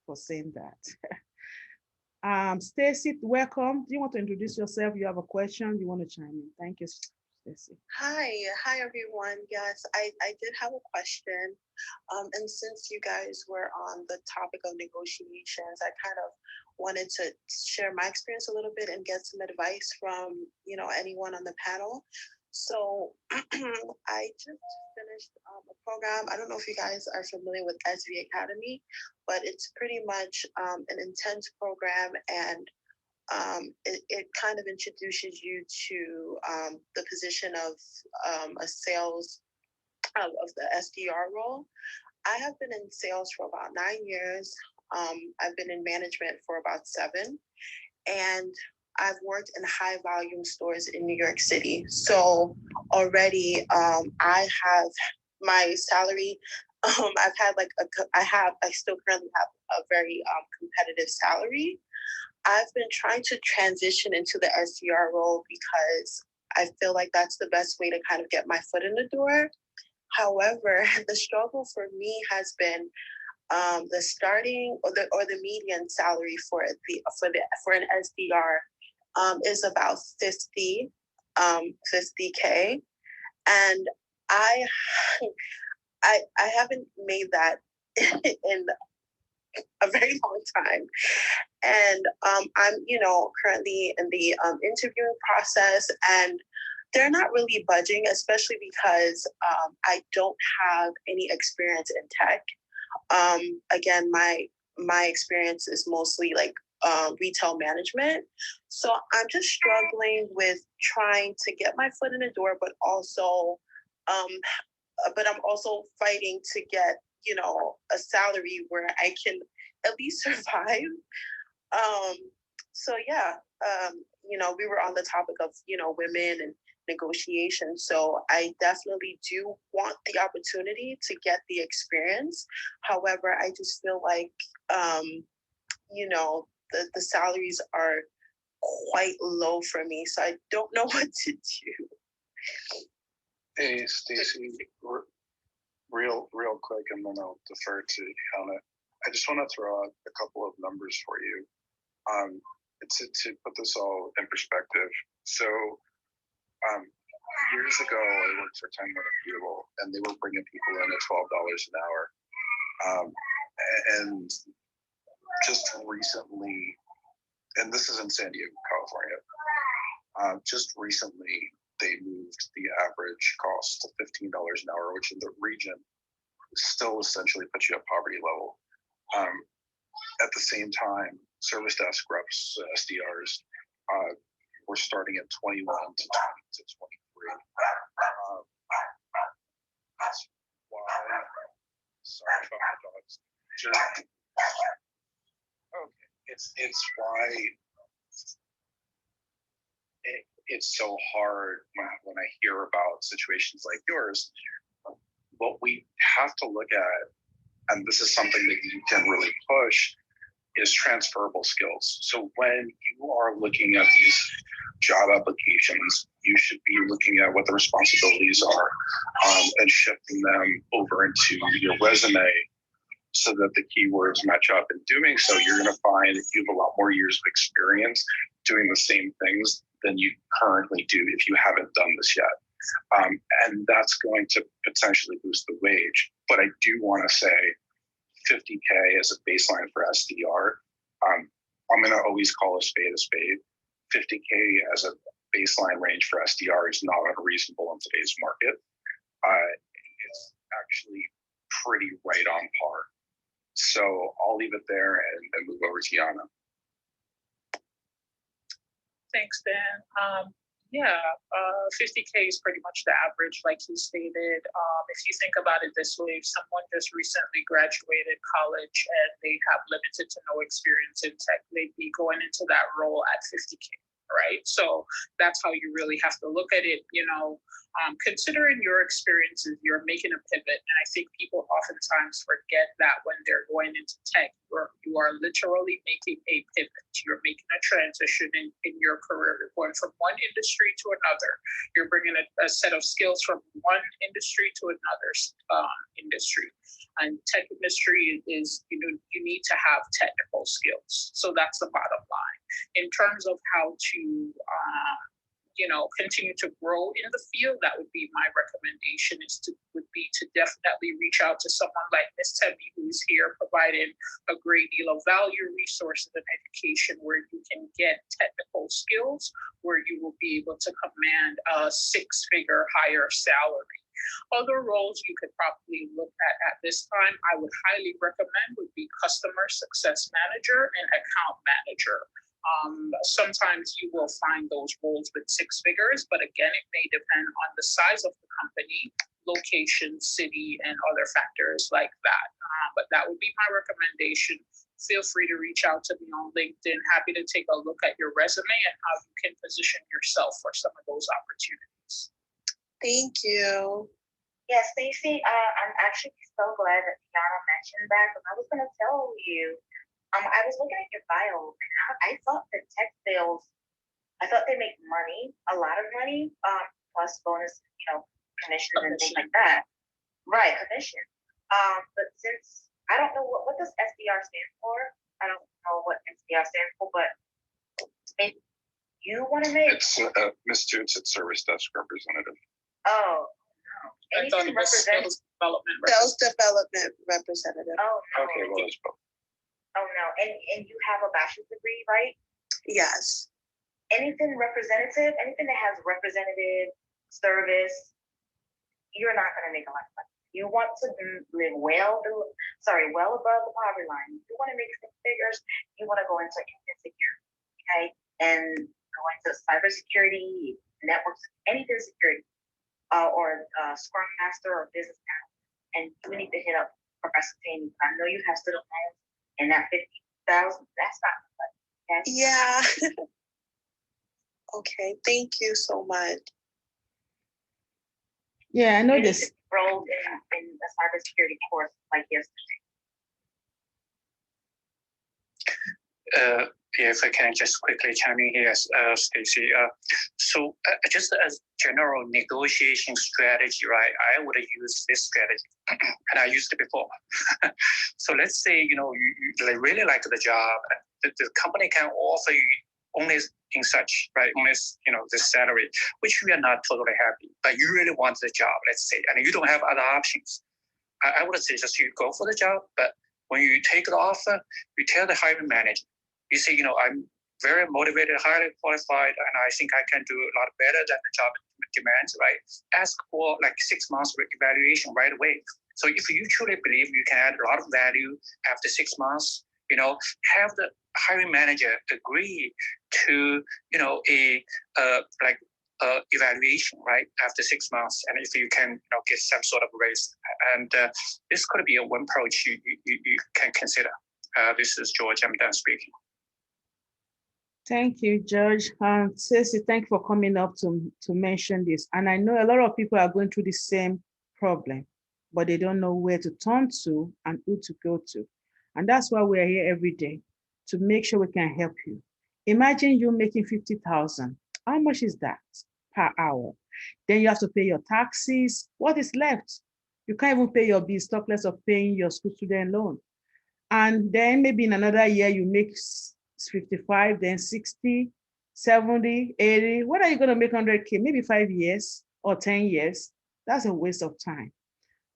for saying that. Stacy, welcome. Do you want to introduce yourself? You have a question? You want to chime in? Thank you, Stacy. Hi everyone. Yes, I did have a question. And since you guys were on the topic of negotiations, I kind of wanted to share my experience a little bit and get some advice from, anyone on the panel. So I just finished a program. I don't know if you guys are familiar with SV Academy, but it's pretty much an intense program, and it kind of introduces you to the position of a sales of the SDR role. I have been in sales for about 9 years. I've been in management for about 7, and I've worked in high volume stores in New York City. So already I have my salary. I've had I still currently have a very competitive salary. I've been trying to transition into the SDR role because I feel like that's the best way to kind of get my foot in the door. However, the struggle for me has been the starting or the median salary for an SDR is about 50K, and I haven't made that in a very long time. And I'm, currently in the interviewing process, and they're not really budging, especially because I don't have any experience in tech. Again, my experience is mostly like retail management. So I'm just struggling with trying to get my foot in the door, but I'm also fighting to get, a salary where I can at least survive. So yeah, we were on the topic of, women and negotiation. So I definitely do want the opportunity to get the experience. However, I just feel like, the salaries are quite low for me. So I don't know what to do. Hey, Stacy, real quick, and then I'll defer to Hannah. I just want to throw out a couple of numbers for you. To put this all in perspective. So years ago, I worked for 10 Minute Fuel, and they were bringing people in at $12 an hour. And just recently, and this is in San Diego, California, just recently, they moved the average cost to $15 an hour, which in the region still essentially puts you at poverty level. At the same time, service desk reps, SDRs, were starting at 21 to 23. That's why. Sorry about my dogs. Okay, it's why it's so hard when I hear about situations like yours. What we have to look at, and this is something that you can really push, is transferable skills. So when you are looking at these job applications, you should be looking at what the responsibilities are and shifting them over into your resume so that the keywords match up. In doing so, you're going to find that you have a lot more years of experience doing the same things than you currently do if you haven't done this yet. And that's going to potentially boost the wage. But I do want to say 50K as a baseline for SDR. I'm going to always call a spade a spade. 50K as a baseline range for SDR is not unreasonable in today's market. It's actually pretty right on par. So I'll leave it there and move over to Yana. Thanks, Dan. 50K is pretty much the average, like you stated. If you think about it this way, if someone just recently graduated college and they have limited to no experience in tech, they'd be going into that role at 50K, right? So that's how you really have to look at it. Considering your experiences, you're making a pivot, and I think people oftentimes forget that when they're going into tech, you are literally making a pivot. You're making a transition in your career. You're going from one industry to another. You're bringing a set of skills from one industry to another industry. And tech industry is, you need to have technical skills. So that's the bottom line. In terms of how to, continue to grow in the field, that would be my recommendation would be to definitely reach out to someone like Ms. Temi, who's here providing a great deal of value, resources, and education where you can get technical skills, where you will be able to command a six-figure higher salary. Other roles you could probably look at this time, I would highly recommend would be customer success manager and account manager. Sometimes you will find those roles with six figures, but again, it may depend on the size of the company, location, city, and other factors like that. But that would be my recommendation. Feel free to reach out to me on LinkedIn. Happy to take a look at your resume and how you can position yourself for some of those opportunities. Thank you. Yes, Stacey, I'm actually so glad that Tiana mentioned that, because I was going to tell you, I was looking at your bio, and I thought that tech sales, I thought they make money, a lot of money, plus bonus, commission and things like that. Right, commission. But since I don't know what does SDR stand for? I don't know what SDR stands for, but if you want to make Miss Toots, it's service desk representative. Oh no. Anything sales development representative. Oh no. Okay, well, it's both. Oh no. And you have a bachelor's degree, right? Yes. Anything representative, anything that has representative service, you're not going to make a lot of money. You want to live well above the poverty line. You want to make six figures. You want to go into security, okay, and go into cybersecurity, networks, anything security, or Scrum Master or business analyst, and you need to hit up Professor Tammy. I know you have student loans, and that 50,000, that's not much. Okay? Yeah. Okay. Thank you so much. Yeah, I know You need this. to enroll in a cybersecurity course like yesterday. If I can just quickly chime in here, Stacey. So just as general negotiation strategy, right? I would use this strategy, and I used it before. So let's say you really like the job, the company can offer you only in such, right? Only this salary, which we are not totally happy, but you really want the job, let's say, and you don't have other options. I would say just you go for the job, but when you take the offer, you tell the hiring manager, you say, I'm very motivated, highly qualified, and I think I can do a lot better than the job demands, right? Ask for like 6 months evaluation right away. So if you truly believe you can add a lot of value after 6 months, have the hiring manager agree to, evaluation, right, after 6 months, and if you can, get some sort of raise, and this could be one approach you can consider. This is George. I'm done speaking. Thank you, George. Ceci, thank you for coming up to mention this. And I know a lot of people are going through the same problem, but they don't know where to turn to and who to go to. And that's why we're here every day, to make sure we can help you. Imagine you making 50,000. How much is that per hour? Then you have to pay your taxes. What is left? You can't even pay your bills, talk less of paying your school student loan. And then maybe in another year, you make 55, then 60, 70, 80. When are you going to make 100K? Maybe 5 years or 10 years. That's a waste of time.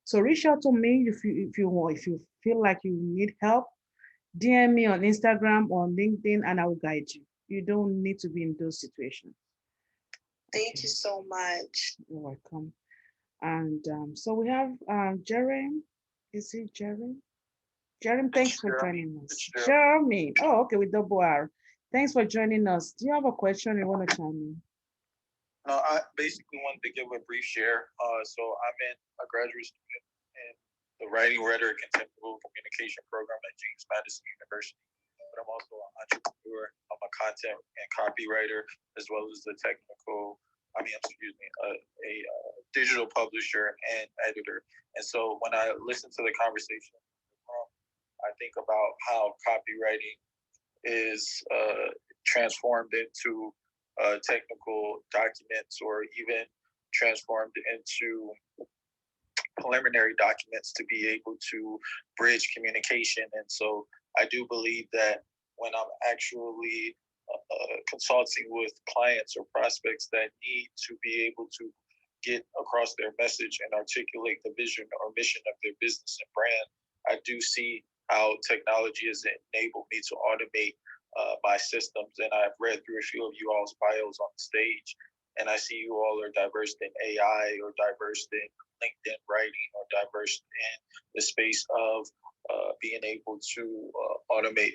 So reach out to me if you feel like you need help. DM me on Instagram or LinkedIn, and I will guide you. You don't need to be in those situations. Thank you so much. You're welcome. And so we have Jeremy. Is it Jeremy? Jeremy, thanks for joining us. Jeremy. Oh, okay, with double R. Thanks for joining us. Do you have a question you want to chime in? No, I basically wanted to give a brief share. So I'm a graduate student in the Writing, Rhetoric, and Technical Communication program at James Madison University. but I'm also an entrepreneur. I'm a content and copywriter, as well as the technical. Excuse me, a digital publisher and editor. And so when I listen to the conversation, I think about how copywriting is transformed into technical documents, or even transformed into preliminary documents to be able to bridge communication. And so I do believe that when I'm actually consulting with clients or prospects that need to be able to get across their message and articulate the vision or mission of their business and brand, I do see how technology has enabled me to automate my systems. And I've read through a few of you all's bios on the stage, and I see you all are diverse in AI, or diverse in LinkedIn writing, or diverse in the space of being able to automate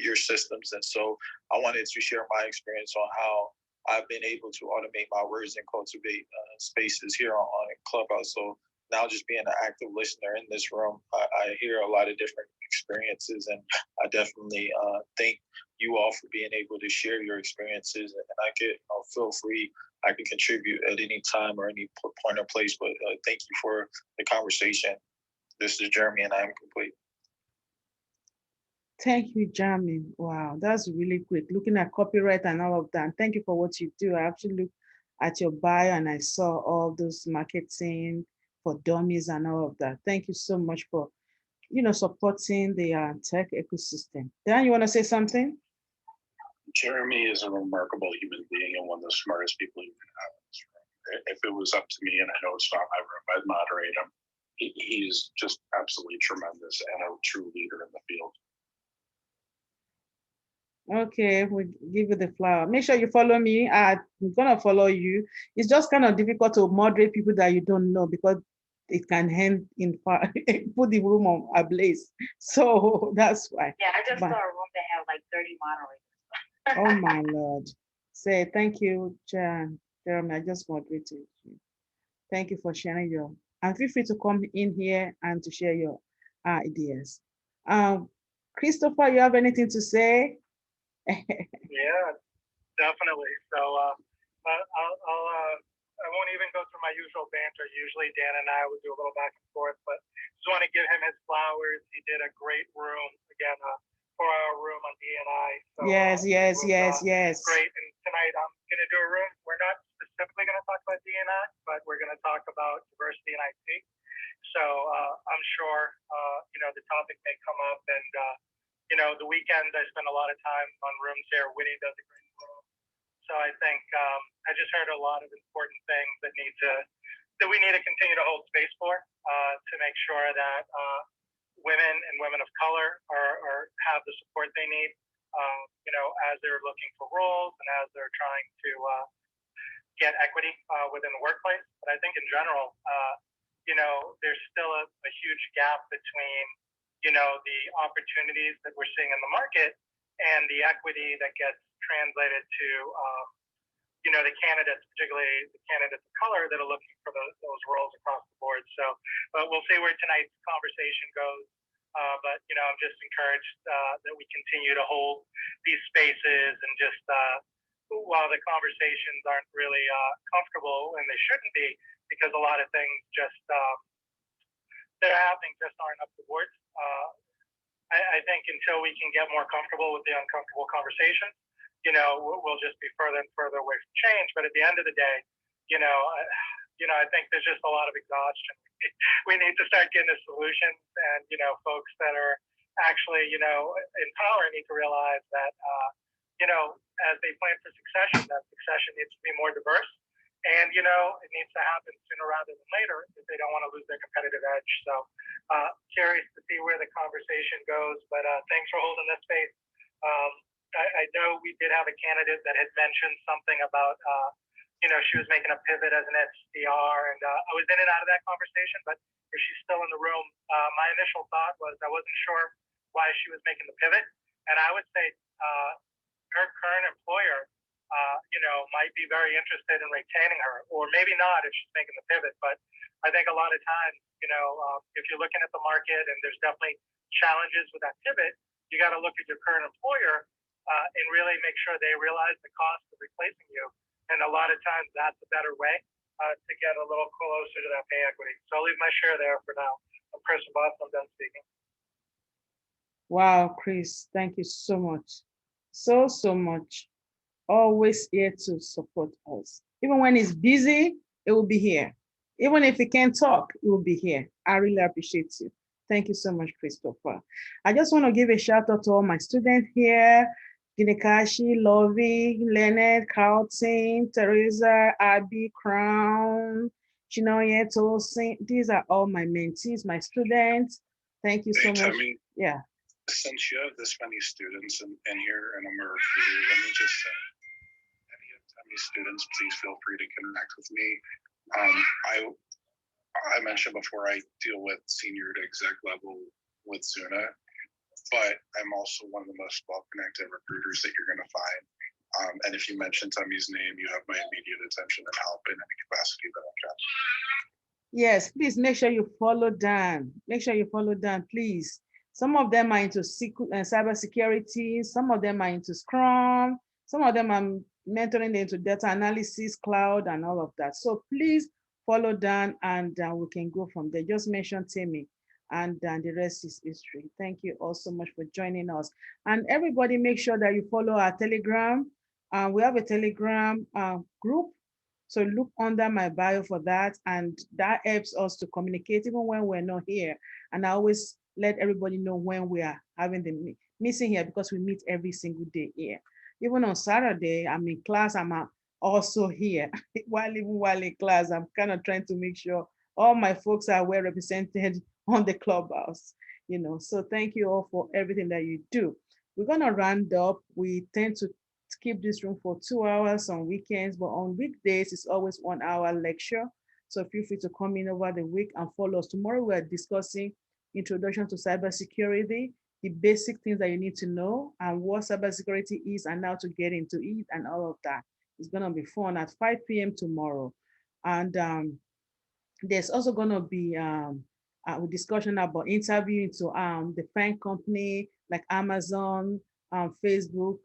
your systems. And so I wanted to share my experience on how I've been able to automate my words and cultivate spaces here on Clubhouse. So now, just being an active listener in this room, I hear a lot of different experiences, and I definitely thank you all for being able to share your experiences. And I can feel free, I can contribute at any time or any point or place. But thank you for the conversation. This is Jeremy, and I am complete. Thank you, Jeremy. Wow, that's really quick. Looking at copyright and all of that. Thank you for what you do. I actually looked at your bio and I saw all those marketing for dummies and all of that. Thank you so much for, supporting the tech ecosystem. Dan, you want to say something? Jeremy is a remarkable human being and one of the smartest people you can have in this room. If it was up to me, and I know it's not my room, I'd moderate him. He's just absolutely tremendous and a true leader in the field. Okay, we give you the flower. Make sure you follow me. I'm gonna follow you. It's just kind of difficult to moderate people that you don't know, because it can end in put the room on ablaze. So that's why. Yeah, I just saw a room that had like 30 moderators. Oh my Lord. Say thank you, Jeremy. I just moderated you. Thank you for sharing and feel free to come in here and to share your ideas. Christopher, you have anything to say? Yeah, definitely. So I won't even go through my usual banter. Usually Dan and I would do a little back and forth, but just want to give him his flowers. He did a great room again, 4-hour room on DNI. So, yes. Great. And tonight I'm going to do a room. We're not specifically going to talk about DNI, but we're going to talk about diversity in IT. So I'm sure the topic may come up, and the weekend I spend a lot of time on rooms here. Winnie does a great room. So I think I just heard a lot of important things that we need to continue to hold space for, to make sure that women and women of color have the support they need, as they're looking for roles and as they're trying to get equity within the workplace. But I think in general, there's still a huge gap between the opportunities that we're seeing in the market and the equity that gets translated to, the candidates, particularly the candidates of color that are looking for those roles across the board. So we'll see where tonight's conversation goes. But, I'm just encouraged that we continue to hold these spaces, and just while the conversations aren't really comfortable, and they shouldn't be, because a lot of things just that are happening just aren't up the board. I think until we can get more comfortable with the uncomfortable conversation, we'll just be further and further away from change. But at the end of the day, I think there's just a lot of exhaustion. We need to start getting to solutions, and folks that are actually in power need to realize that as they plan for succession, that succession needs to be more diverse. And, it needs to happen sooner rather than later if they don't want to lose their competitive edge. So curious to see where the conversation goes, but thanks for holding this space. I know we did have a candidate that had mentioned something about, she was making a pivot as an SDR, and I was in and out of that conversation, but if she's still in the room, my initial thought was I wasn't sure why she was making the pivot. And I would say her current employer might be very interested in retaining her, or maybe not if she's making the pivot. But I think a lot of times, if you're looking at the market and there's definitely challenges with that pivot, you got to look at your current employer and really make sure they realize the cost of replacing you. And a lot of times that's a better way to get a little closer to that pay equity. So I'll leave my share there for now. I'm Chris from Boston, I'm done speaking. Wow, Chris, thank you so much. So much. Always here to support us. Even when it's busy, it will be here. Even if he can't talk, it will be here. I really appreciate you. Thank you so much, Christopher. I just want to give a shout out to all my students here. Ginekashi, Lovey, Leonard, Carlton, Teresa, Abby, Crown, Chinoye, Tosin. These are all my mentees, my students. Thank you so much. Tammy, Yeah. since you have this many students in here and I'm a recruiter, let me just say, any of Tammy's students, please feel free to connect with me. I mentioned before I deal with senior to exec level with Zuna, but I'm also one of the most well-connected recruiters that you're going to find. And if you mention Tammy's name, you have my immediate attention and help in any capacity that I can. Yes, please make sure you follow Dan. Make sure you follow Dan, please. Some of them are into cybersecurity. Some of them are into Scrum. Some of them are mentoring into data analysis, cloud, and all of that. So please follow Dan, and we can go from there. Just mention Timmy, and the rest is history. Thank you all so much for joining us. And everybody, make sure that you follow our Telegram. We have a Telegram group. So look under my bio for that, and that helps us to communicate even when we're not here. And I always let everybody know when we are having the meeting here, because we meet every single day here. Even on Saturday, I'm in class, I'm also here. While in class, I'm kind of trying to make sure all my folks are well represented on the clubhouse. So thank you all for everything that you do. We're gonna round up. We tend to keep this room for 2 hours on weekends, but on weekdays, it's always 1 hour lecture. So feel free to come in over the week and follow us. Tomorrow, we're discussing introduction to cybersecurity, the basic things that you need to know, and what cybersecurity is, and how to get into it, and all of that. It's gonna be fun at 5 p.m. tomorrow. And there's also gonna be a discussion about interviewing to the FANG company like Amazon, Facebook,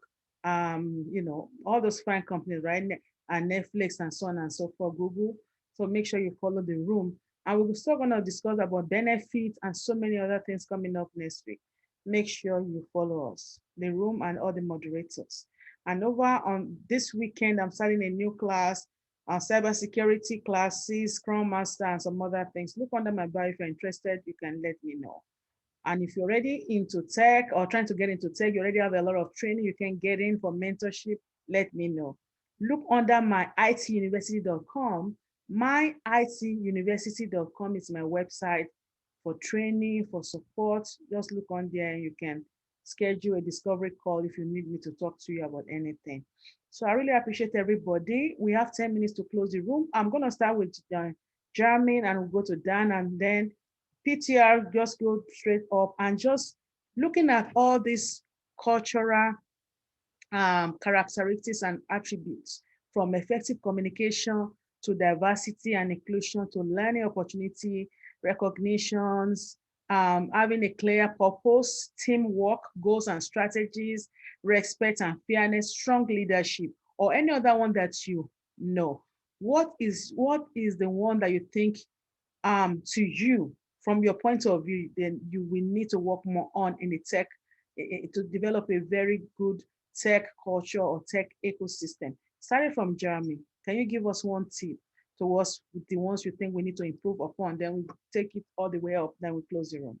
all those FANG companies, right? And Netflix and so on and so forth, Google. So make sure you follow the room. And we're still gonna discuss about benefits and so many other things coming up next week. Make sure you follow us, the room and all the moderators. And over on this weekend, I'm starting a new class, cybersecurity classes, Scrum Master, and some other things. Look under my bio if you're interested, you can let me know. And if you're already into tech or trying to get into tech, you already have a lot of training you can get in for mentorship, let me know. Look under my ituniversity.com. myituniversity.com is my website for training, for support. Just look on there and you can schedule a discovery call if you need me to talk to you about anything. So I really appreciate everybody. We have 10 minutes to close the room. I'm going to start with Jermaine, and we'll go to Dan, and then PTR, just go straight up, and just looking at all these cultural characteristics and attributes, from effective communication to diversity and inclusion to learning opportunity, recognitions, having a clear purpose, teamwork, goals and strategies, respect and fairness, strong leadership, or any other one that you know. What is the one that you think to you, from your point of view, then you will need to work more on in the tech to develop a very good tech culture or tech ecosystem? Starting from Jeremy, can you give us one tip towards the ones you think we need to improve upon? Then we take it all the way up, then we close the room.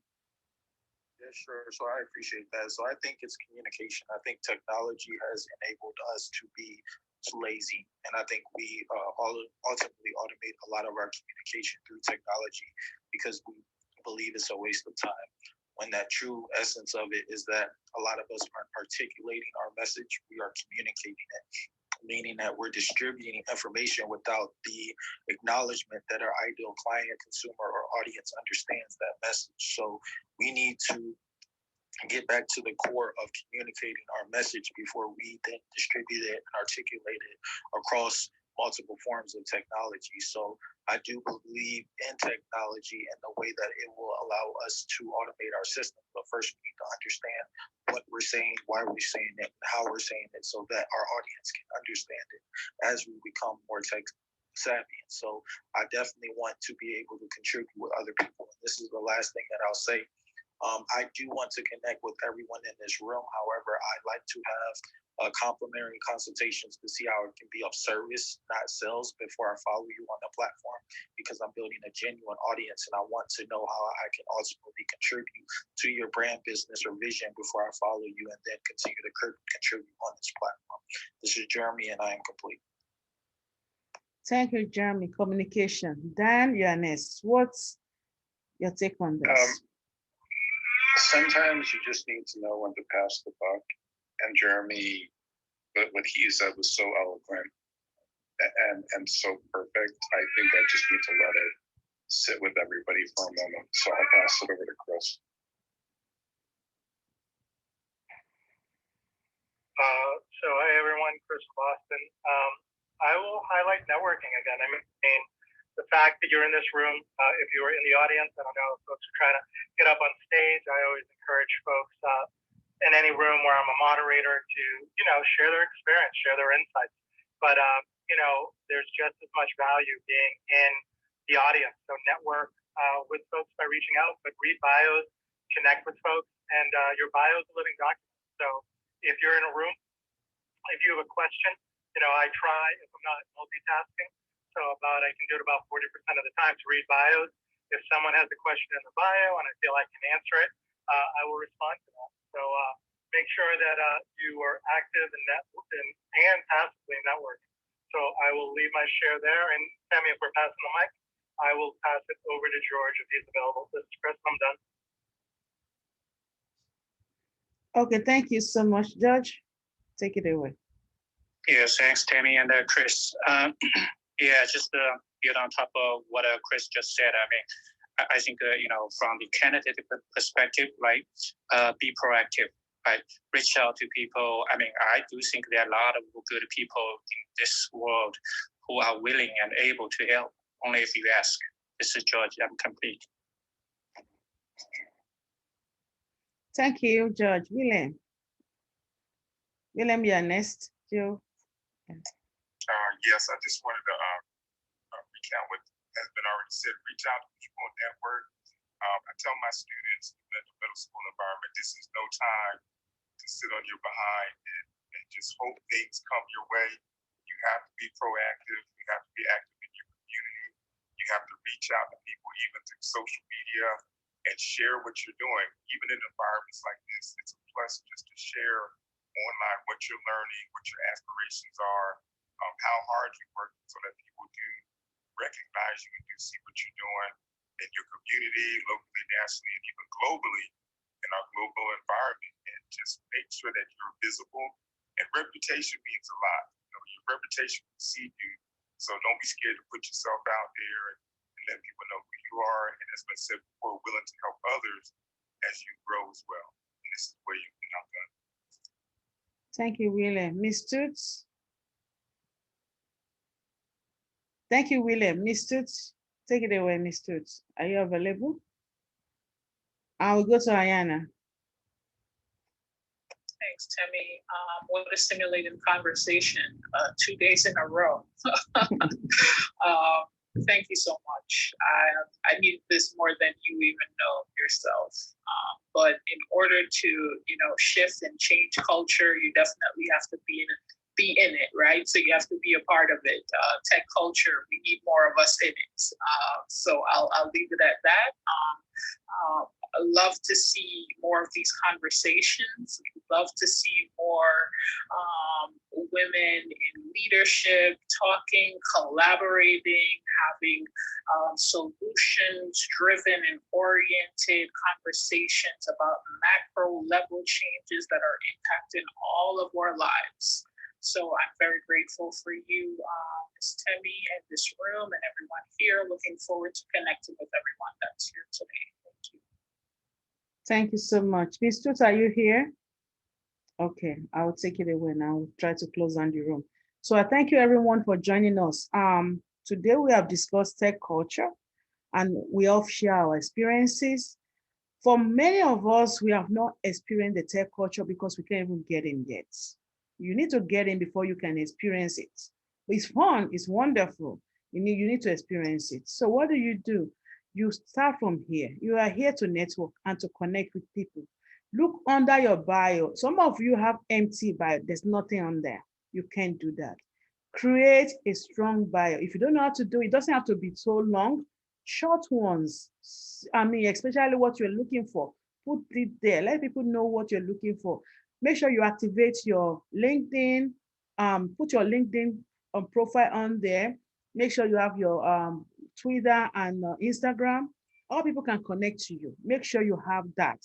Yeah, sure. So I appreciate that. So I think it's communication. I think technology has enabled us to be lazy, and I think we ultimately automate a lot of our communication through technology because we believe it's a waste of time. When that true essence of it is that a lot of us aren't articulating our message, we are communicating it, meaning that we're distributing information without the acknowledgement that our ideal client, consumer, or audience understands that message. So we need to get back to the core of communicating our message before we then distribute it and articulate it across multiple forms of technology. So I do believe in technology and the way that it will allow us to automate our system. But first, we need to understand what we're saying, why we're saying it, and how we're saying it, so that our audience can understand it as we become more tech savvy. And so I definitely want to be able to contribute with other people. And this is the last thing that I'll say. I do want to connect with everyone in this room. However, I like to have complimentary consultations to see how it can be of service, not sales, before I follow you on the platform, because I'm building a genuine audience and I want to know how I can ultimately contribute to your brand, business, or vision before I follow you and then continue to contribute on this platform. This is Jeremy and I am complete. Thank you, Jeremy. Communication. Dan, you're next. What's your take on this? Sometimes you just need to know when to pass the buck. And Jeremy, but what he said was so eloquent and so perfect. I think I just need to let it sit with everybody for a moment. So I'll pass it over to Chris. So hey everyone, Chris Boston. I will highlight networking again. I mean, the fact that you're in this room, if you were in the audience, I don't know if folks are trying to get up on stage. I always encourage folks in any room where I'm a moderator to, share their experience, share their insights. But, there's just as much value being in the audience. So network with folks by reaching out, but read bios, connect with folks, and your bio is a living document. So if you're in a room, if you have a question, I try, if I'm not multitasking, I can do it about 40% of the time to read bios. If someone has a question in the bio and I feel I can answer it, I will respond to that. So make sure that you are active and passively networking. So I will leave my share there. And Tammy, if we're passing the mic, I will pass it over to George if he's available. This is Chris. I'm done. Okay, thank you so much, George. Take it away. Yes, thanks, Tammy and Chris. Yeah, just build on top of what Chris just said. I mean, I think from the candidate perspective, right, be proactive, right? Reach out to people. I mean, I do think there are a lot of good people in this world who are willing and able to help. Only if you ask. This is George. I'm complete. Thank you, George. William, you're next. Joe. Yes, I just wanted to recount what has been already said. Reach out to people, network. I tell my students in the middle school environment, this is no time to sit on your behind and just hope things come your way. You have to be proactive. You have to be active in your community. You have to reach out to people even through social media and share what you're doing. Even in environments like this, it's a plus just to share online what you're learning, what your aspirations are, how hard you work, so that people do recognize you and do see what you're doing in your community, locally, nationally, and even globally in our global environment. And just make sure that you're visible. And reputation means a lot. Your reputation precedes you. So don't be scared to put yourself out there and let people know who you are. And as I said before, willing to help others as you grow as well. And this is where you can help them. Thank you, William. Ms. Toots. Thank you, William. Ms. Toots, take it away, Ms. Toots. Are you available? I will go to Ayana. Thanks, Tammy. What a stimulating conversation. 2 days in a row. Thank you so much. I need this more than you even know yourself. But in order to, shift and change culture, you definitely have to be in it, right? So you have to be a part of it. Tech culture, we need more of us in it. So I'll leave it at that. I love to see more of these conversations. Love to see more women in leadership, talking, collaborating, having solutions-driven and oriented conversations about macro level changes that are impacting all of our lives. So I'm very grateful for you, Ms. Temi, and this room, and everyone here. Looking forward to connecting with everyone that's here today. Thank you. Thank you so much. Ms. Toots, are you here? Okay, I'll take it away now. I'll try to close down the room. So I thank you everyone for joining us. Today we have discussed tech culture and we all share our experiences. For many of us, we have not experienced the tech culture because we can't even get in yet. You need to get in before you can experience it. It's fun, it's wonderful. You need to experience it. So what do? You start from here. You are here to network and to connect with people. Look under your bio. Some of you have empty bio. There's nothing on there. You can't do that. Create a strong bio. If you don't know how to do it, it doesn't have to be so long. Short ones. I mean, especially what you're looking for. Put it there. Let people know what you're looking for. Make sure you activate your LinkedIn. Put your LinkedIn profile on there. Make sure you have your Twitter and Instagram. All people can connect to you. Make sure you have that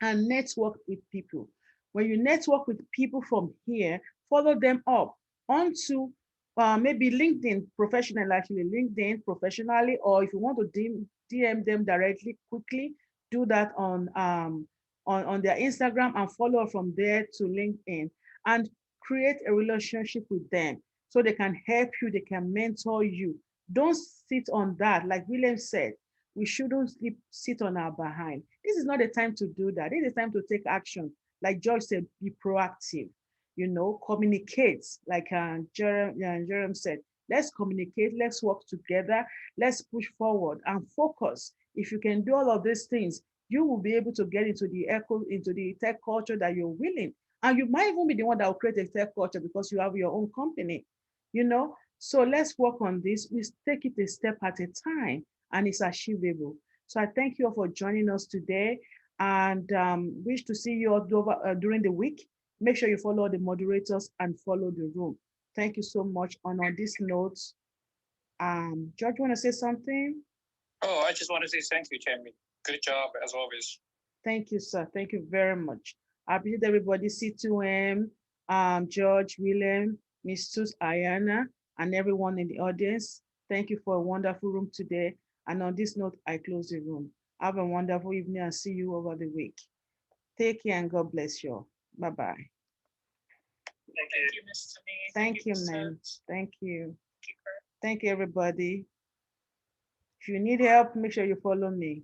and network with people. When you network with people from here, follow them up onto maybe LinkedIn professional, actually LinkedIn professionally, or if you want to DM them directly quickly, do that on their Instagram and follow from there to LinkedIn and create a relationship with them so they can help you, they can mentor you. Don't sit on that. Like William said, we shouldn't sit on our behind. This is not the time to do that. This is the time to take action. Like George said, be proactive, communicate. Like Jerome said, let's communicate, let's work together, let's push forward and focus. If you can do all of these things, you will be able to get into the tech culture that you're willing. And you might even be the one that will create a tech culture because you have your own company, So let's work on this. We take it a step at a time and it's achievable. So I thank you all for joining us today and wish to see you all during the week. Make sure you follow the moderators and follow the room. Thank you so much. And on this note, George, want to say something? Oh, I just want to say thank you, Tammy. Good job as always. Thank you, sir. Thank you very much. I appreciate everybody, C2M, George, William, Miss Sus, Ayana, and everyone in the audience. Thank you for a wonderful room today. And on this note, I close the room. Have a wonderful evening and see you over the week. Take care and God bless you all. Bye-bye. Thank you, Ms. Tammy. Thank you, ma'am. Thank you. Thank you, everybody. If you need help, make sure you follow me.